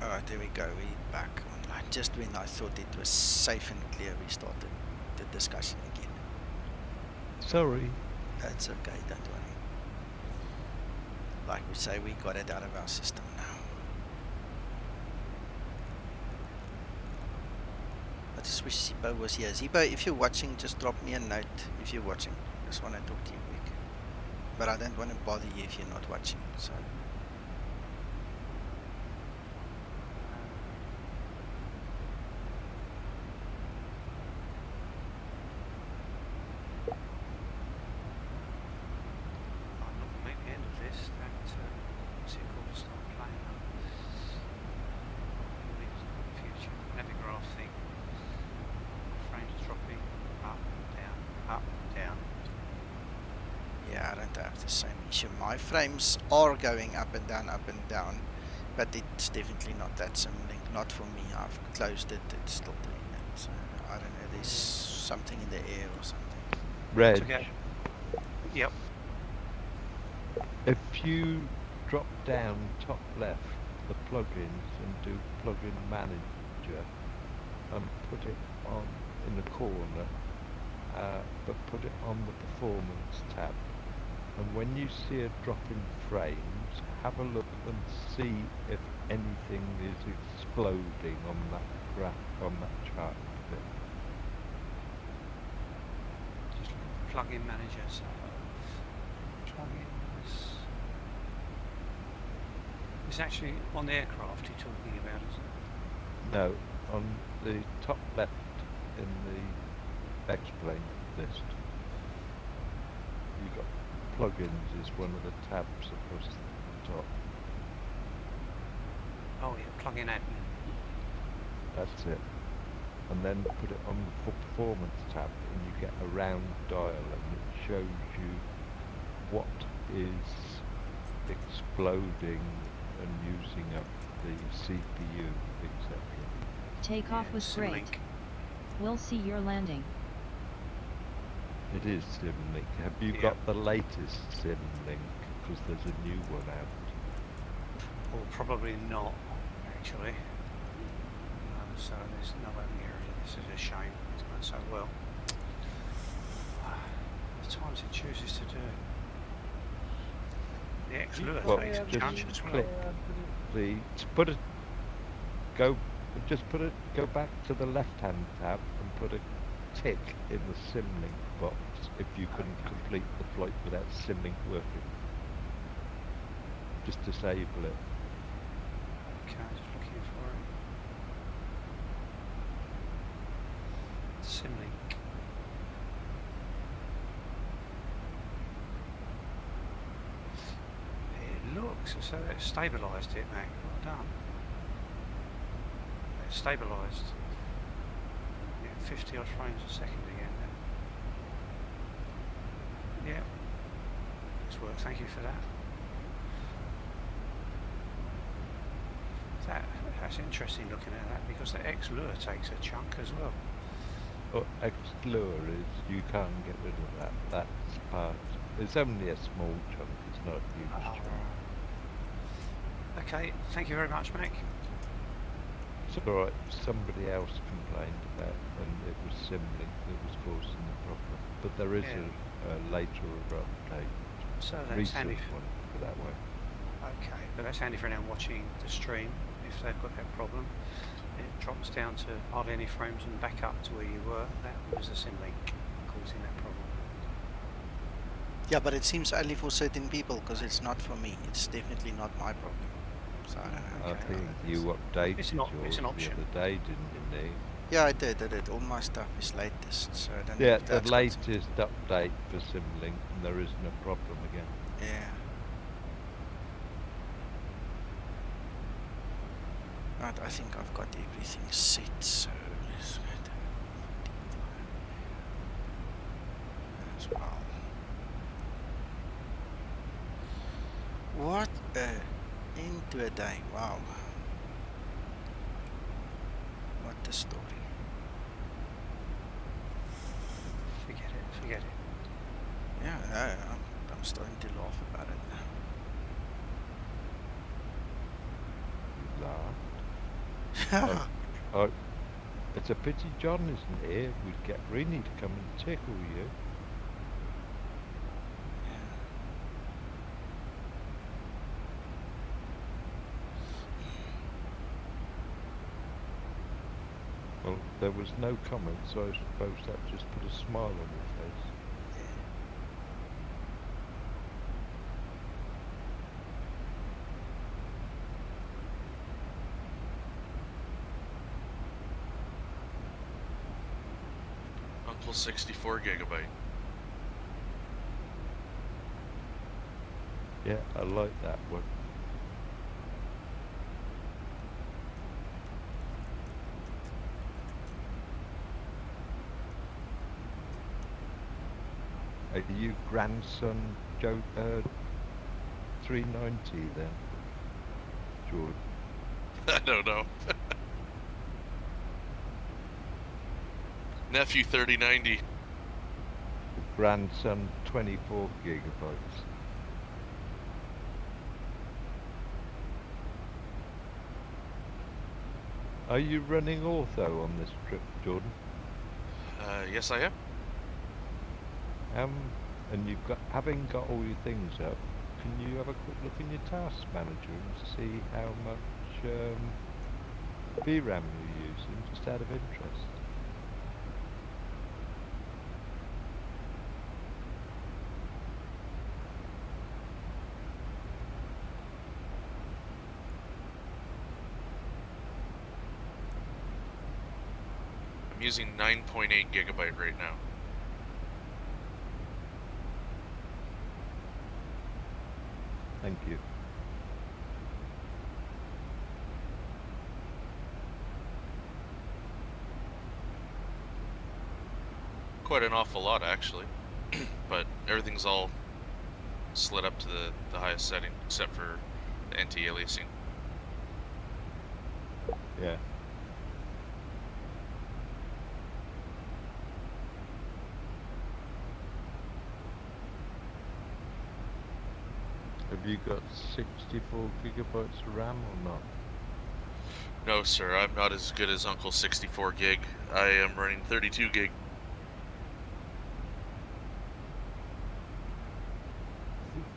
Speaker 1: Alright, there we go, we're back online. Just when I thought it was safe and clear, we started the discussion again.
Speaker 11: Sorry.
Speaker 1: That's okay, don't worry. Like we say, we got it out of our system now. I just wish Zibo was here. Zibo, if you're watching, just drop me a note if you're watching. Just want to talk to you quick. But I don't want to bother you if you're not watching, so...
Speaker 4: Up,
Speaker 1: sure my frames are going up and down, but it's definitely not that Simlink. Not for me. I've closed it. It's still doing it. So I don't know. There's something in the air or something.
Speaker 11: Reg,
Speaker 4: Okay. Yep.
Speaker 11: if you drop down top left the plugins and do plugin manager and put it on in the corner, but put it on the performance tab, and when you see a drop in frames, have a look and see if anything is exploding on that graph, on that chart bit.
Speaker 4: Just plug-in manager. So plugins. It's actually on the aircraft you're talking about, isn't it?
Speaker 11: No, on the top left in the X-plane list. You've got plugins is one of the tabs across the top.
Speaker 4: Oh yeah, plug-in admin.
Speaker 11: That's it. And then put it on the performance tab and you get a round dial and it shows you what is exploding and using up the CPU, etc.
Speaker 5: Takeoff was great. We'll see your landing.
Speaker 11: It is SimLink. Have you got the latest SimLink? Because there's a new one out.
Speaker 4: Well, probably not, actually. So there's no loading area. This is a shame. It's going so well. The times it chooses to do it. The X-Lure takes a chunk as well.
Speaker 11: Click go back to the left-hand tab and put a tick in the SimLink box if you can complete the flight without SimLink working. Just disable it.
Speaker 4: Okay, just looking for it. SimLink. It looks as though it's stabilised it, Mac. Well done. It's stabilised. Yeah, 50 odd frames a second again now. Yeah. Nice work, thank you for that. That's interesting looking at that because the X-Lure takes a chunk as well.
Speaker 11: Oh, X-Lure is, you can't get rid of that. That's part. It's only a small chunk, it's not a huge chunk.
Speaker 4: Okay, thank you very much, Mac.
Speaker 11: It's alright, somebody else complained about and it was SimLink that was causing the problem. But there is a later update.
Speaker 4: So that's handy.
Speaker 11: One for that way.
Speaker 4: Okay, but that's handy for anyone watching the stream. If they've got that problem, it drops down to hardly any frames and back up to where you were. That was the SimLink causing that problem.
Speaker 1: Yeah, but it seems only for certain people because it's not for me. It's definitely not my problem. So I don't know.
Speaker 11: I think you updated
Speaker 4: it's an option.
Speaker 11: the other day, didn't you?
Speaker 1: Yeah, I did. All my stuff is latest, so I don't know.
Speaker 11: Yeah,
Speaker 1: if
Speaker 11: the
Speaker 1: that's
Speaker 11: latest update for SimLink, and there isn't a problem again.
Speaker 1: Yeah. Right, I think I've got everything set, so let's go to as well. What a end to a day, wow. What a story.
Speaker 4: Forget it.
Speaker 1: Yeah, no, I'm starting to laugh about it now.
Speaker 11: It's a pity John isn't here. We'd get Rini to come and tickle you. Well, there was no comment, so I suppose that just put a smile on your face.
Speaker 3: Uncle 64 gigabyte.
Speaker 11: Yeah, I like that one. Are you grandson V390 then, Jordan?
Speaker 3: I don't know. Nephew 3090.
Speaker 11: Grandson 24 gigabytes. Are you running ortho on this trip, Jordan?
Speaker 3: Yes, I am.
Speaker 11: And you've got, having got all your things up, can you have a quick look in your task manager and see how much VRAM you're using, just out of interest?
Speaker 3: I'm using 9.8 gigabyte right now.
Speaker 11: Thank you.
Speaker 3: Quite an awful lot, actually. But everything's all slid up to the highest setting, except for the anti-aliasing.
Speaker 11: Yeah. Have you got 64 gigabytes of RAM or not?
Speaker 3: No, sir, I'm not as good as Uncle 64 gig. I am running 32 gig.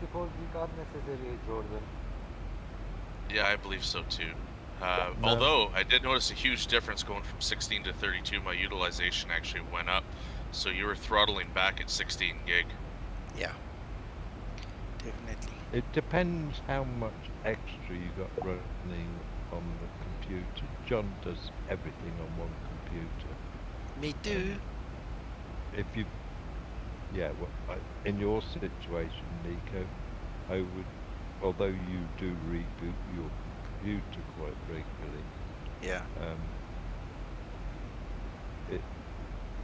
Speaker 2: 64 gig unnecessary, Jordan.
Speaker 3: Yeah, I believe so too. Although I did notice a huge difference going from 16 to 32. My utilization actually went up. So you were throttling back at 16 gig.
Speaker 1: Yeah, definitely.
Speaker 11: It depends how much extra you got running on the computer. John does everything on one computer.
Speaker 1: Me too.
Speaker 11: If you, yeah, well, in your situation, Nico, I would, although you do reboot your computer quite regularly.
Speaker 1: Yeah.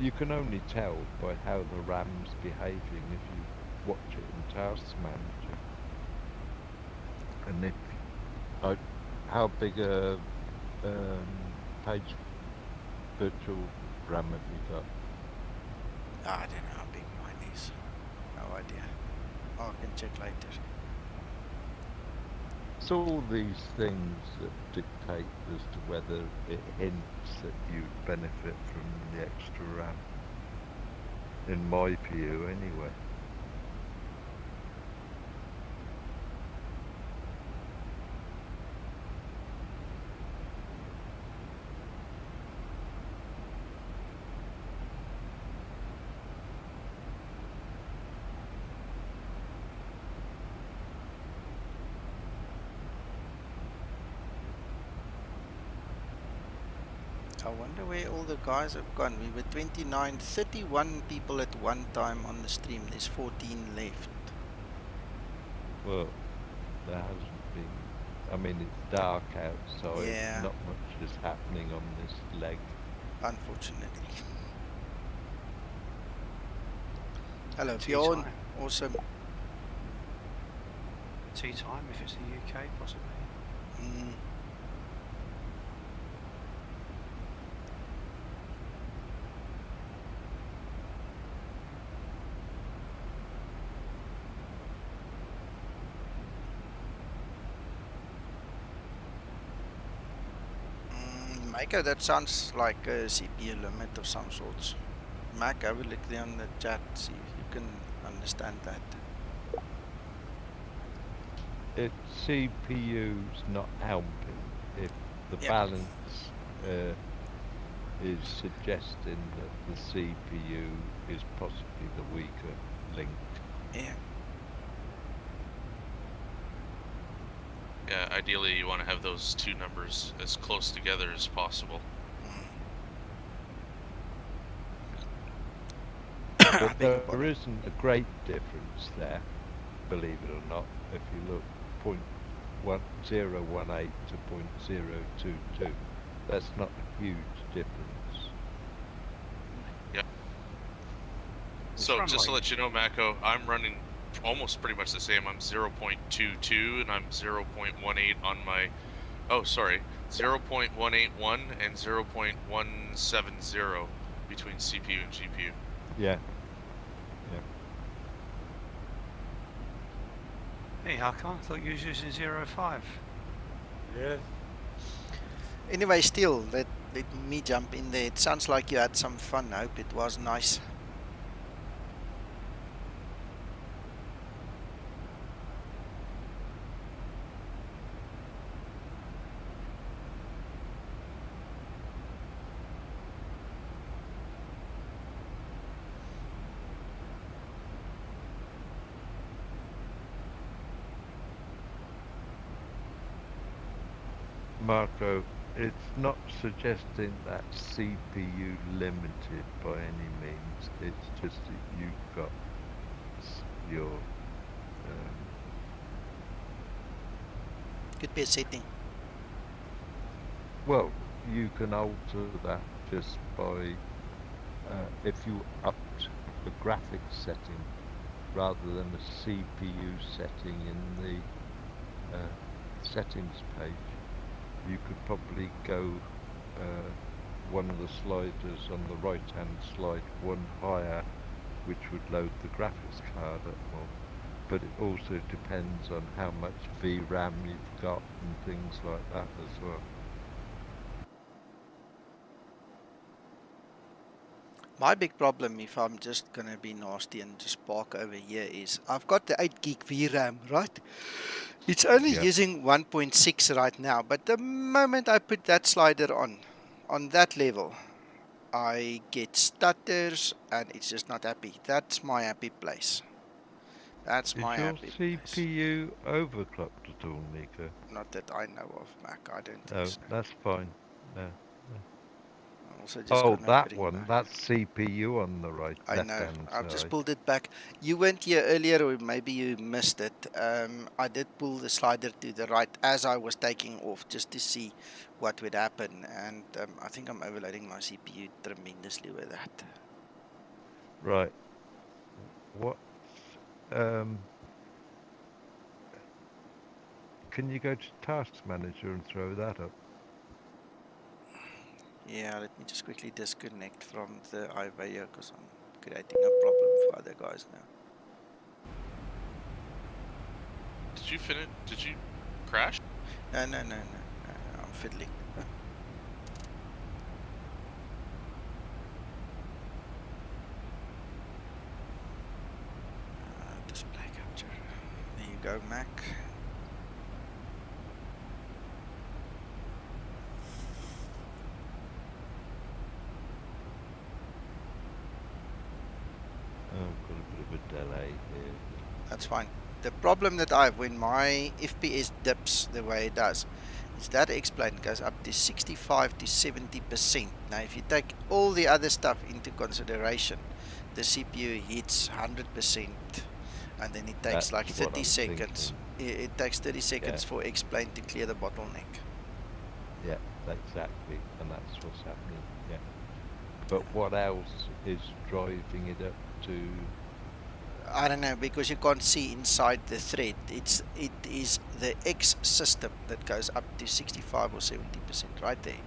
Speaker 11: You can only tell by how the RAM's behaving if you watch it in Task Manager. And if how big a page virtual RAM have you got?
Speaker 1: I don't know how big mine is. No idea. I can check later.
Speaker 11: It's all these things that dictate as to whether it hints that you benefit from the extra RAM. In my view, anyway.
Speaker 1: I wonder where all the guys have gone. We were 29, 31 people at one time on the stream. There's 14 left.
Speaker 11: Well, there hasn't been. I mean, it's dark outside.
Speaker 1: Yeah.
Speaker 11: Not much is happening on this leg.
Speaker 1: Unfortunately. Hello,
Speaker 4: Tea
Speaker 1: Bjorn.
Speaker 4: time.
Speaker 1: Awesome.
Speaker 4: Tea time, if it's the UK, possibly.
Speaker 1: Mm. Micah, that sounds like a CPU limit of some sorts. Mac, I will look there on the chat, see if you can understand that.
Speaker 11: If CPU's not helping, if the balance is suggesting that the CPU is possibly the weaker link.
Speaker 1: Yeah.
Speaker 3: Yeah, ideally you want to have those two numbers as close together as possible.
Speaker 11: But there isn't a great difference there, believe it or not, if you look 0.018 to 0.022. That's not a huge difference.
Speaker 3: Yeah. So just to let you know, Mako, I'm running almost pretty much the same. I'm 0.22 and I'm 0.18 on my, oh sorry, 0.181 and 0.170 between CPU and GPU.
Speaker 11: Yeah. Yeah.
Speaker 4: Hey, Harkon, I thought you was using 0.5.
Speaker 2: Yes.
Speaker 1: Anyway, still, let me jump in there. It sounds like you had some fun. I hope it was nice.
Speaker 11: Marco, it's not suggesting that CPU limited by any means. It's just that you've got your
Speaker 1: Could be a setting.
Speaker 11: well, you can alter that just by if you upped the graphics setting rather than a CPU setting in the settings page. You could probably go one of the sliders on the right hand slide one higher, which would load the graphics card up more. But it also depends on how much VRAM you've got and things like that as well.
Speaker 1: My big problem, if I'm just going to be nasty and just park over here, is I've got the 8 gig VRAM, right? It's only using 1.6 right now, but the moment I put that slider on that level, I get stutters and it's just not happy. That's my happy place. That's my happy
Speaker 11: place. Is your CPU overclocked at all, Nico?
Speaker 1: Not that I know of, Mac. I don't think
Speaker 11: No,
Speaker 1: so.
Speaker 11: that's fine. No.
Speaker 1: Also just
Speaker 11: that one. That's CPU on the right,
Speaker 1: I know.
Speaker 11: left-hand
Speaker 1: I've just
Speaker 11: side.
Speaker 1: pulled it back. You weren't here earlier, or maybe you missed it. I did pull the slider to the right as I was taking off, just to see what would happen. And I think I'm overloading my CPU tremendously with that.
Speaker 11: Right. What? Can you go to Task Manager and throw that up?
Speaker 1: Yeah, let me just quickly disconnect from the iVaio because I'm creating a problem for other guys now.
Speaker 3: Did you finish? Did you crash?
Speaker 1: No, I'm fiddling. Display capture. There you go, Mac.
Speaker 11: I've got a bit of a delay here.
Speaker 1: That's fine. The problem that I have when my FPS dips the way it does is that X-Plane goes up to 65 to 70%. Now if you take all the other stuff into consideration, the CPU hits 100% and then it takes like 30 seconds. It takes 30 seconds for X-Plane to clear the bottleneck.
Speaker 11: Yeah, exactly, and that's what's happening, yeah. But what else is driving it up to?
Speaker 1: I don't know, because you can't see inside the thread. It is the X system that goes up to 65 or 70% right there.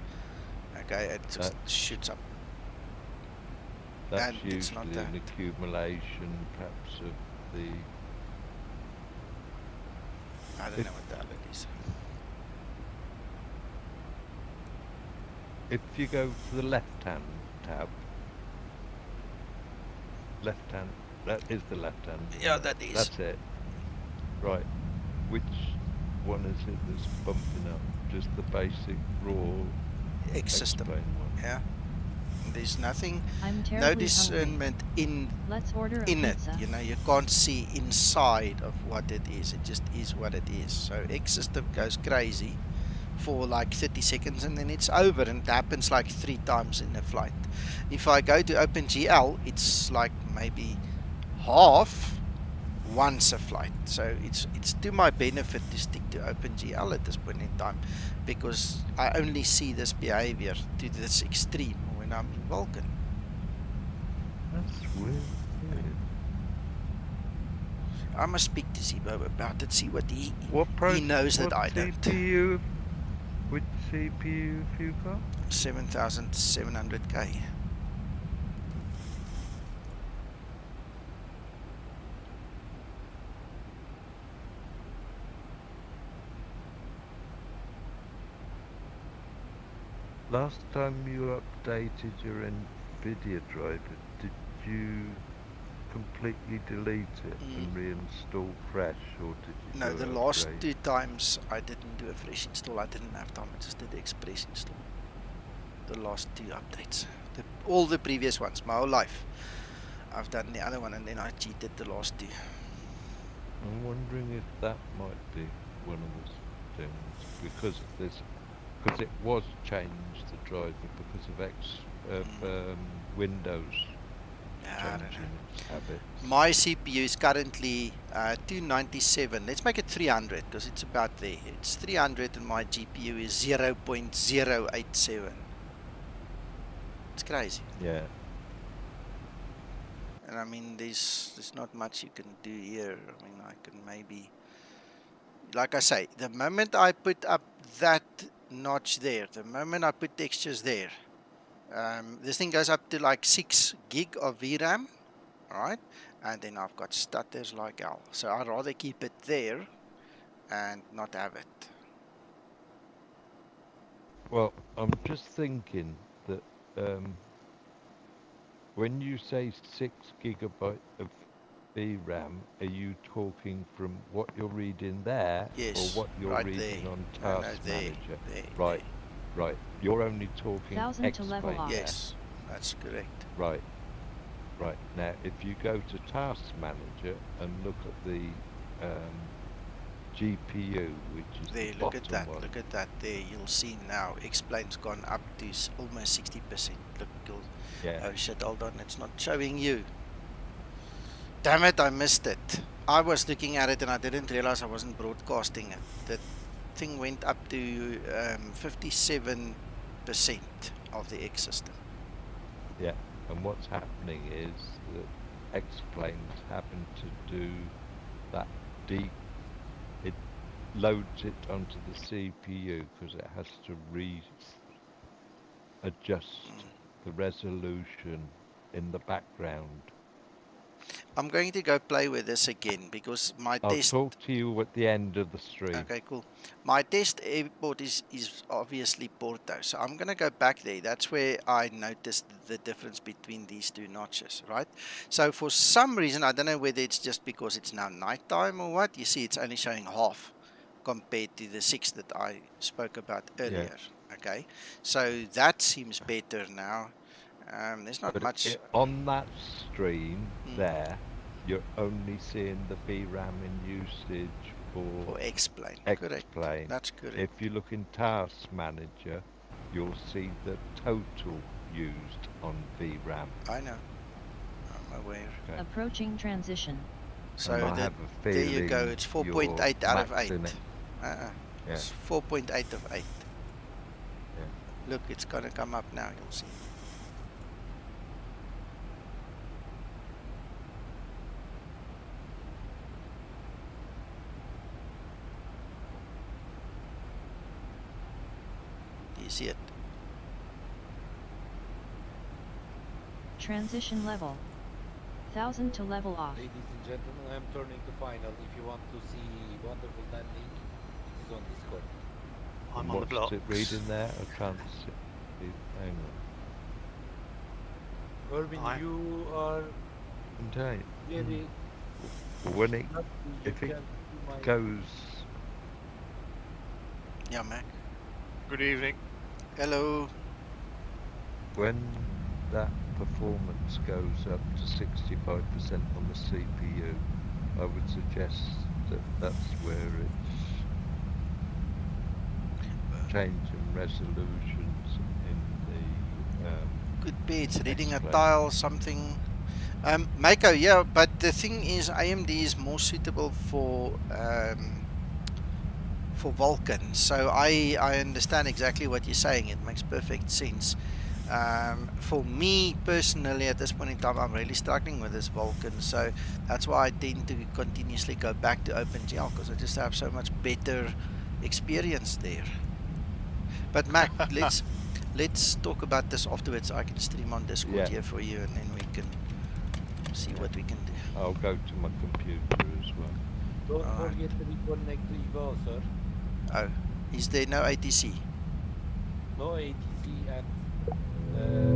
Speaker 1: Okay, it just shoots up.
Speaker 11: That's
Speaker 1: and
Speaker 11: usually
Speaker 1: it's not
Speaker 11: an accumulation, perhaps, of the...
Speaker 1: I don't know what the other is.
Speaker 11: If you go to the left-hand tab, left-hand, that is the left-hand.
Speaker 1: Yeah, that is.
Speaker 11: That's it. Right. Which one is it that's bumping up? Just the basic raw
Speaker 1: X system.
Speaker 11: One.
Speaker 1: Yeah. There's nothing, no
Speaker 5: hungry.
Speaker 1: discernment in
Speaker 5: Let's order a
Speaker 1: it.
Speaker 5: pizza.
Speaker 1: You know, you can't see inside of what it is. It just is what it is. So X system goes crazy for like 30 seconds and then it's over, and it happens like 3 times in a flight. If I go to OpenGL, it's like maybe half once a flight. So it's to my benefit to stick to OpenGL at this point in time, because I only see this behavior to this extreme when I'm in Vulkan.
Speaker 11: That's weird.
Speaker 1: I must speak to Zibo about it, see what he
Speaker 11: What
Speaker 1: knows that
Speaker 11: what
Speaker 1: I don't.
Speaker 11: CPU? Which CPU have you got?
Speaker 1: 7,700K.
Speaker 11: Last time you updated your NVIDIA driver, did you completely delete it and reinstall fresh, or did you
Speaker 1: No,
Speaker 11: do
Speaker 1: the
Speaker 11: an
Speaker 1: last
Speaker 11: upgrade?
Speaker 1: 2 times I didn't do a fresh install. I didn't have time. I just did the express install. The last 2 updates. All the previous ones, my whole life. I've done the other one and then I cheated the last 2.
Speaker 11: I'm wondering if that might be one of the things, because it was changed, the driver, because of Windows changing its habits.
Speaker 1: My CPU is currently 297. Let's make it 300 because it's about there. It's 300 and my GPU is 0.087. It's crazy.
Speaker 11: Yeah.
Speaker 1: And I mean, there's not much you can do here. I mean, I can maybe, like I say, the moment I put up that notch there, the moment I put textures there, this thing goes up to like 6 gig of VRAM, right? And then I've got stutters like hell. So I'd rather keep it there and not have it.
Speaker 11: Well, I'm just thinking that when you say 6 gigabyte of VRAM, are you talking from what you're reading there,
Speaker 1: Yes,
Speaker 11: or what you're
Speaker 1: right
Speaker 11: reading
Speaker 1: there.
Speaker 11: on
Speaker 1: No,
Speaker 11: Task
Speaker 1: there,
Speaker 11: Manager?
Speaker 1: there,
Speaker 11: Right, right. You're only talking
Speaker 5: 1000 to level
Speaker 11: X-Plane
Speaker 5: up.
Speaker 11: there.
Speaker 1: Yes, that's correct.
Speaker 11: Right, right. Now, if you go to Task Manager and look at the GPU, which is
Speaker 1: There,
Speaker 11: the
Speaker 1: look
Speaker 11: bottom
Speaker 1: at that,
Speaker 11: one.
Speaker 1: look at that there. You'll see now, X-Plane's gone up to almost 60%. Look,
Speaker 11: Yeah.
Speaker 1: oh shit, hold on, it's not showing you. Damn it, I missed it. I was looking at it and I didn't realize I wasn't broadcasting it. The thing went up to 57% of the X system.
Speaker 11: Yeah, and what's happening is that X-Plane's having to do that it loads it onto the CPU because it has to adjust the resolution in the background.
Speaker 1: I'm going to go play with this again because my
Speaker 11: I'll
Speaker 1: test...
Speaker 11: talk to you at the end of the stream.
Speaker 1: Okay, cool. My test airport is obviously Porto, so I'm going to go back there. That's where I noticed the difference between these 2 notches, right? So for some reason, I don't know whether it's just because it's now nighttime or what, you see it's only showing half compared to the 6 that I spoke about earlier. Yeah. Okay, so that seems better now. There's not much...
Speaker 11: on that stream there, you're only seeing the VRAM in usage for
Speaker 1: X-Plane.
Speaker 11: X-Plane.
Speaker 1: That's correct.
Speaker 11: If you look in Task Manager, you'll see the total used on VRAM.
Speaker 1: I know. I'm aware.
Speaker 5: Okay. Approaching transition.
Speaker 1: So there you go. It's 4.8 out of 8. It's 4.8 of 8.
Speaker 11: Yeah.
Speaker 1: Look, it's going to come up now. You'll see. You see it?
Speaker 5: Transition level. 1000 to level off.
Speaker 2: Ladies and gentlemen, I'm turning to final. If you want to see wonderful landing, it is on Discord.
Speaker 4: I'm on the block.
Speaker 11: What's it reading there? I can't see. Hang on.
Speaker 2: Irvin, you are very...
Speaker 11: When it, if it goes...
Speaker 1: Yeah, Mac.
Speaker 12: Good evening.
Speaker 1: Hello.
Speaker 11: When that performance goes up to 65% on the CPU, I would suggest that that's where it's changing resolutions in the
Speaker 1: could be it's reading a tile, something. Mako, yeah, but the thing is AMD is more suitable for Vulkan. So I understand exactly what you're saying. It makes perfect sense. For me personally, at this point in time, I'm really struggling with this Vulkan, so that's why I tend to continuously go back to OpenGL, because I just have so much better experience there. But Mac, let's talk about this afterwards. I can stream on Discord here for you, and then we can see what we can do.
Speaker 11: I'll go to my computer as well.
Speaker 2: Don't forget to reconnect to Evo, sir.
Speaker 1: Oh, is there no ATC?
Speaker 2: No ATC, and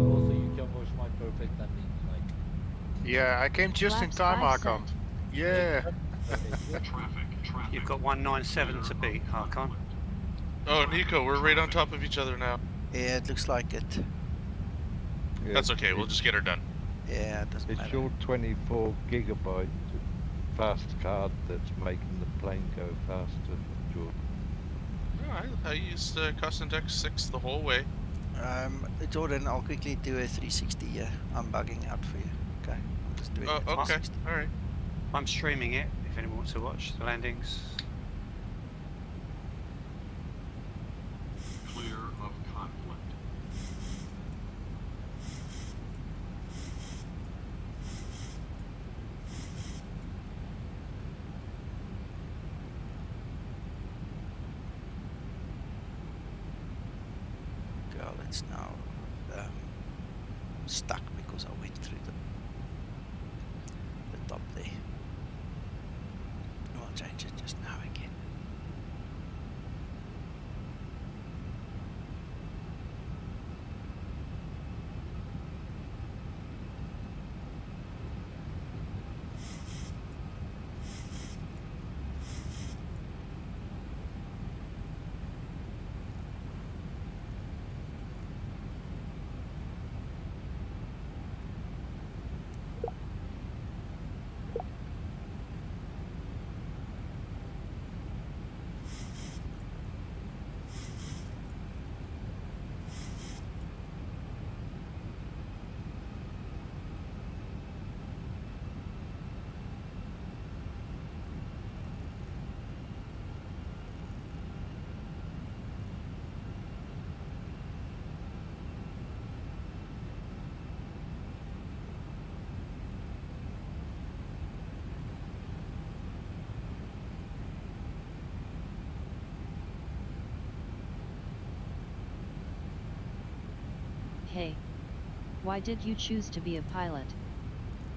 Speaker 2: also you can watch my perfect landing tonight.
Speaker 12: Yeah, I came just in time, Hakan. Yeah.
Speaker 4: You've got 197 to beat, Hakan.
Speaker 3: Oh, Nico, we're right on top of each other now.
Speaker 1: Yeah, it looks like it.
Speaker 11: Yeah,
Speaker 3: That's okay, we'll just get her done.
Speaker 1: Yeah, it doesn't matter.
Speaker 11: It's your 24 gigabyte fast card that's making the plane go faster, Jordan.
Speaker 3: No, I used Custom Deck 6 the whole way.
Speaker 1: Jordan, I'll quickly do a 360 here. I'm bugging out for you. Okay, I'm just doing it.
Speaker 3: Okay, alright.
Speaker 4: I'm streaming it if anyone wants to watch the landings.
Speaker 13: Clear of conflict.
Speaker 1: Girl, it's now stuck because I went through the top there. I'll change it just now again.
Speaker 5: Hey. Why did you choose to be a pilot?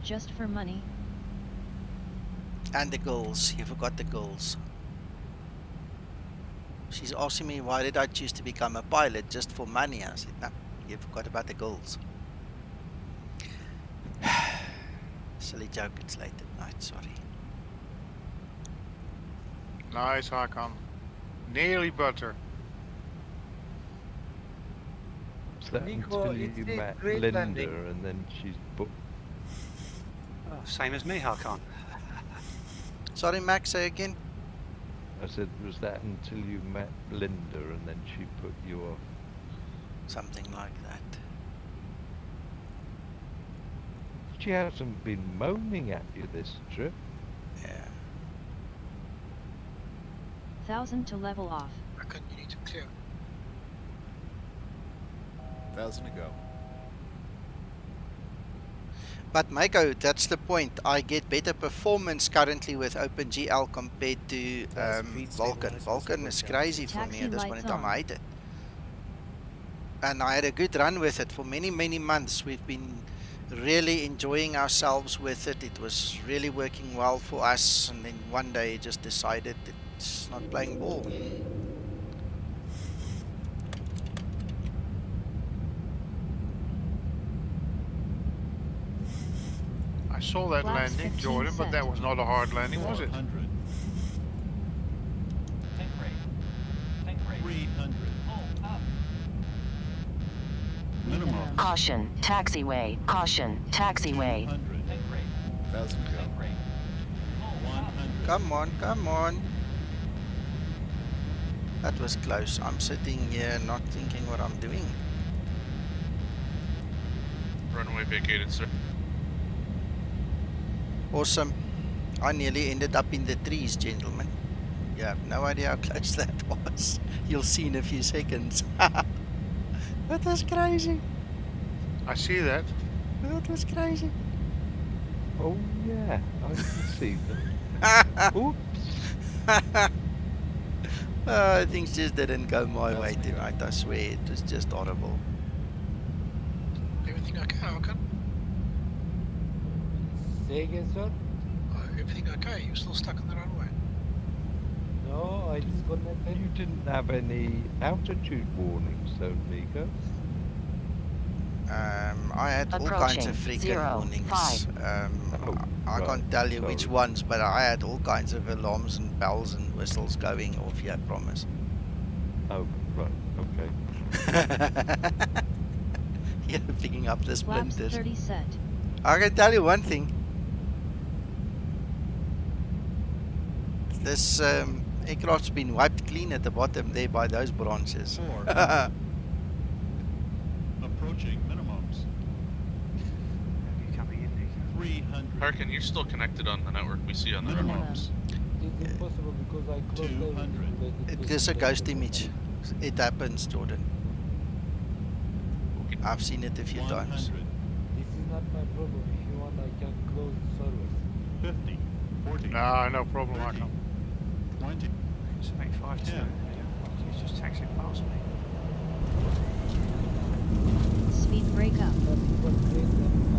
Speaker 5: Just for money?
Speaker 1: And the goals. You forgot the goals. She's asking me why did I choose to become a pilot just for money. I said, no, you forgot about the goals. Silly joke, it's late at night, sorry.
Speaker 12: Nice, Hakan. Nearly butter.
Speaker 11: That
Speaker 2: Nico,
Speaker 11: until
Speaker 2: it's
Speaker 11: you
Speaker 2: a
Speaker 11: met
Speaker 2: great
Speaker 11: Linda
Speaker 2: landing.
Speaker 11: and then she's booked.
Speaker 4: Oh, same as me, Hakan.
Speaker 1: Sorry, Max, say again.
Speaker 11: I said, was that until you met Linda and then she put you off?
Speaker 1: Something like that.
Speaker 11: She hasn't been moaning at you this trip.
Speaker 1: Yeah.
Speaker 5: 1000 to level off.
Speaker 12: Hakan, you need to clear.
Speaker 14: 1,000 to go.
Speaker 1: But Mako, that's the point. I get better performance currently with OpenGL compared to Vulkan. Vulkan is crazy for me at this point in time. I hate it. And I had a good run with it for many, many months. We've been really enjoying ourselves with it. It was really working well for us. And then one day it just decided it's not playing ball.
Speaker 12: I saw that
Speaker 5: Flaps
Speaker 12: landing,
Speaker 5: 15
Speaker 12: Jordan, but that
Speaker 5: cent.
Speaker 12: was not a hard landing, was it?
Speaker 14: 400. Tank rate. 300. Minimum.
Speaker 10: Caution, taxiway. Caution, taxiway.
Speaker 14: 100. 1,000 to go. 100.
Speaker 1: Come on, come on. That was close. I'm sitting here not thinking what I'm doing.
Speaker 3: Runway vacated, sir.
Speaker 1: Awesome. I nearly ended up in the trees, gentlemen. You have no idea how close that was. You'll see in a few seconds. That was crazy.
Speaker 12: I see that.
Speaker 1: That was crazy.
Speaker 11: Oh yeah, I can see that. Oops.
Speaker 1: Things just didn't go my way tonight, I swear. It was just horrible.
Speaker 13: Everything okay, Vulkan?
Speaker 2: Say again, sir?
Speaker 13: Everything okay? You're still stuck on the runway?
Speaker 2: No, I disconnected.
Speaker 11: You didn't have any altitude warnings, though, Nico.
Speaker 1: I had all kinds of freaking warnings. I can't tell you which ones, but I had all kinds of alarms and bells and whistles going off here, I promise.
Speaker 11: Oh, right, okay.
Speaker 1: Yeah, picking up the
Speaker 5: Flaps
Speaker 1: splinters.
Speaker 5: 30 set.
Speaker 1: I can tell you one thing. This aircraft's been wiped clean at the bottom there by those branches.
Speaker 14: Approaching minimums.
Speaker 4: You coming in, Nico?
Speaker 14: 300.
Speaker 3: Harkin, you're still connected on the network. We see you on the network.
Speaker 14: Minimums.
Speaker 2: It's impossible because I closed
Speaker 14: 200.
Speaker 1: It is a ghost image. It happens, Jordan. I've seen it a few times.
Speaker 14: 100.
Speaker 2: This is not my problem. If you want, I can close the servers.
Speaker 14: 50. 40.
Speaker 12: No problem, I
Speaker 14: 30,
Speaker 12: can.
Speaker 14: 20.
Speaker 4: It's 852.
Speaker 14: Yeah.
Speaker 4: He's just taxiing past me.
Speaker 5: Speed brake up.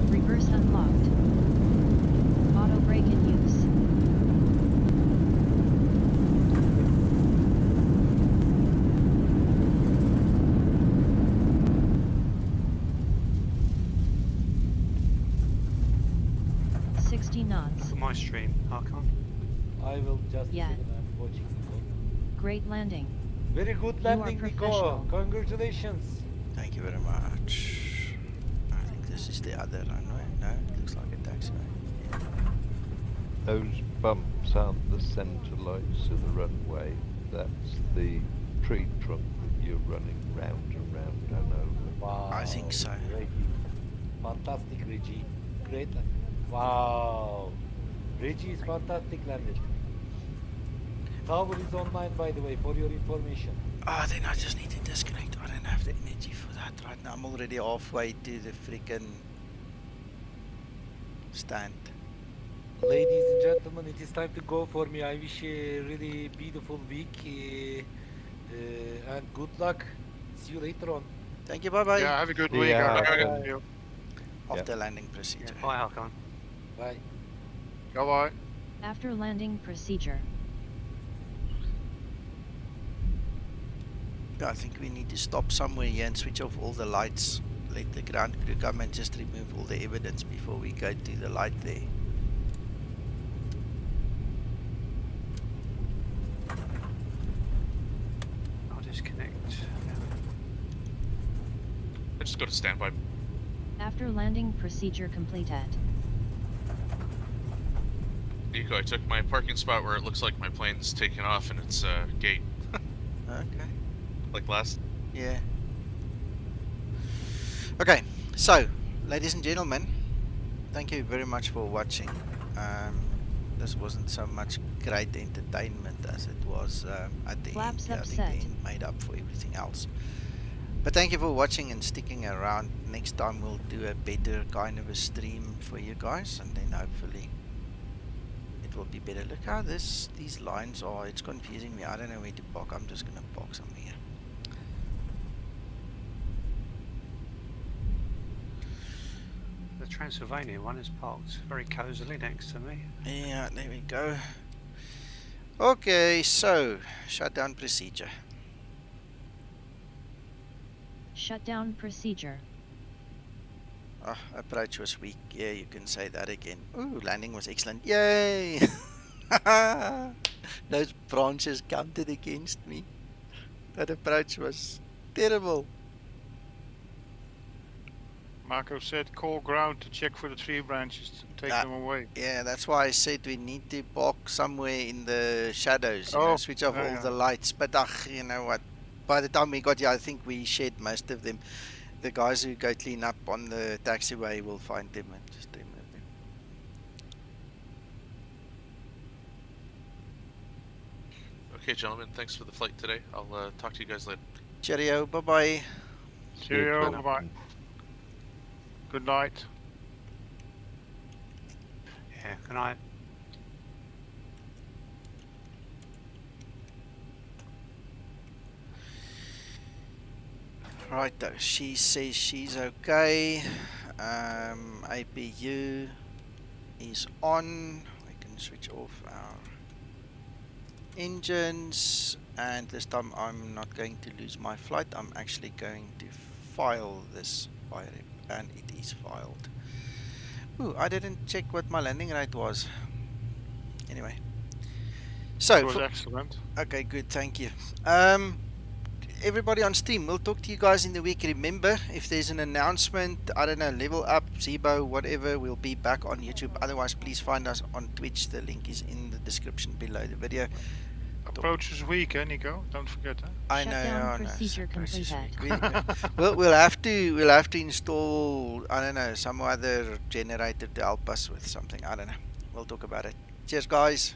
Speaker 5: Reverse unlocked. Auto brake in use. knots.
Speaker 4: Look at my stream, Archon.
Speaker 2: I will just
Speaker 5: Yeah.
Speaker 2: I'm watching.
Speaker 5: Great landing.
Speaker 2: Very good
Speaker 5: You are
Speaker 2: landing, Nico.
Speaker 5: professional.
Speaker 2: Congratulations.
Speaker 1: Thank you very much. I think this is the other runway. No, it looks like a taxiway.
Speaker 11: Those bumps aren't the centre lights of the runway. That's the tree trunk that you're running round and round and over.
Speaker 2: Wow.
Speaker 1: I think so.
Speaker 2: Reggie. Fantastic, Reggie. Great. Wow. Reggie is fantastic landed. Tower is online, by the way, for your information.
Speaker 1: Ah, then I just need to disconnect. I don't have the energy for that right now. I'm already halfway to the freaking stand.
Speaker 2: Ladies and gentlemen, it is time to go for me. I wish a really beautiful week and good luck. See you later on.
Speaker 1: Thank you, bye-bye.
Speaker 12: Yeah, have a good
Speaker 11: Yeah.
Speaker 12: week.
Speaker 11: Bye.
Speaker 1: After landing procedure.
Speaker 4: Bye, Archon.
Speaker 2: Bye.
Speaker 12: Bye-bye.
Speaker 5: After landing procedure.
Speaker 1: I think we need to stop somewhere here and switch off all the lights. Let the ground crew come and just remove all the evidence before we go to the light there.
Speaker 4: I'll disconnect.
Speaker 3: I just go to standby.
Speaker 5: After landing procedure completed.
Speaker 3: Nico, I took my parking spot where it looks like my plane's taking off and it's a gate.
Speaker 1: Okay.
Speaker 3: Like last.
Speaker 1: Yeah. Okay, so, ladies and gentlemen, thank you very much for watching. This wasn't so much great entertainment as it was at the
Speaker 5: Flaps
Speaker 1: end. I think the
Speaker 5: upset.
Speaker 1: end made up for everything else. But thank you for watching and sticking around. Next time we'll do a better kind of a stream for you guys, and then hopefully it will be better. Look how these lines are. It's confusing me. I don't know where to park. I'm just gonna park somewhere.
Speaker 4: The Transylvania one is parked very cosily next to me.
Speaker 1: Yeah, there we go. Okay, so shutdown procedure.
Speaker 5: Shutdown procedure.
Speaker 1: Oh, approach was weak. Yeah, you can say that again. Ooh, landing was excellent. Yay! Those branches counted against me. That approach was terrible.
Speaker 12: Marco said call ground to check for the tree branches to take
Speaker 1: That-
Speaker 12: them away.
Speaker 1: Yeah, that's why I said we need to park somewhere in the shadows. You know,
Speaker 12: Oh,
Speaker 1: switch off
Speaker 12: yeah,
Speaker 1: all
Speaker 12: yeah.
Speaker 1: the lights. But you know what? By the time we got here, I think we shed most of them. The guys who go clean up on the taxiway will find them and just remove them.
Speaker 3: Okay, gentlemen, thanks for the flight today. I'll talk to you guys later.
Speaker 1: Cheerio, bye bye.
Speaker 12: Cheerio,
Speaker 11: Cheers.
Speaker 12: bye-bye. Good night.
Speaker 4: Yeah, good night.
Speaker 1: Right though, she says she's okay. APU is on. We can switch off our engines, and this time I'm not going to lose my flight. I'm actually going to file this IRIP, and it is filed. Ooh, I didn't check what my landing rate was. Anyway, so
Speaker 12: It was excellent.
Speaker 1: okay, good, thank you. Everybody on stream, we'll talk to you guys in the week. Remember, if there's an announcement, I don't know, level up, Zibo, whatever, we'll be back on YouTube. Otherwise, please find us on Twitch. The link is in the description below the video.
Speaker 12: Approach this week, eh, Nico? Don't forget that.
Speaker 1: I know.
Speaker 5: Shutdown procedure completed.
Speaker 1: We'll have to install, I don't know, some other generator to help us with something. I don't know. We'll talk about it. Cheers, guys.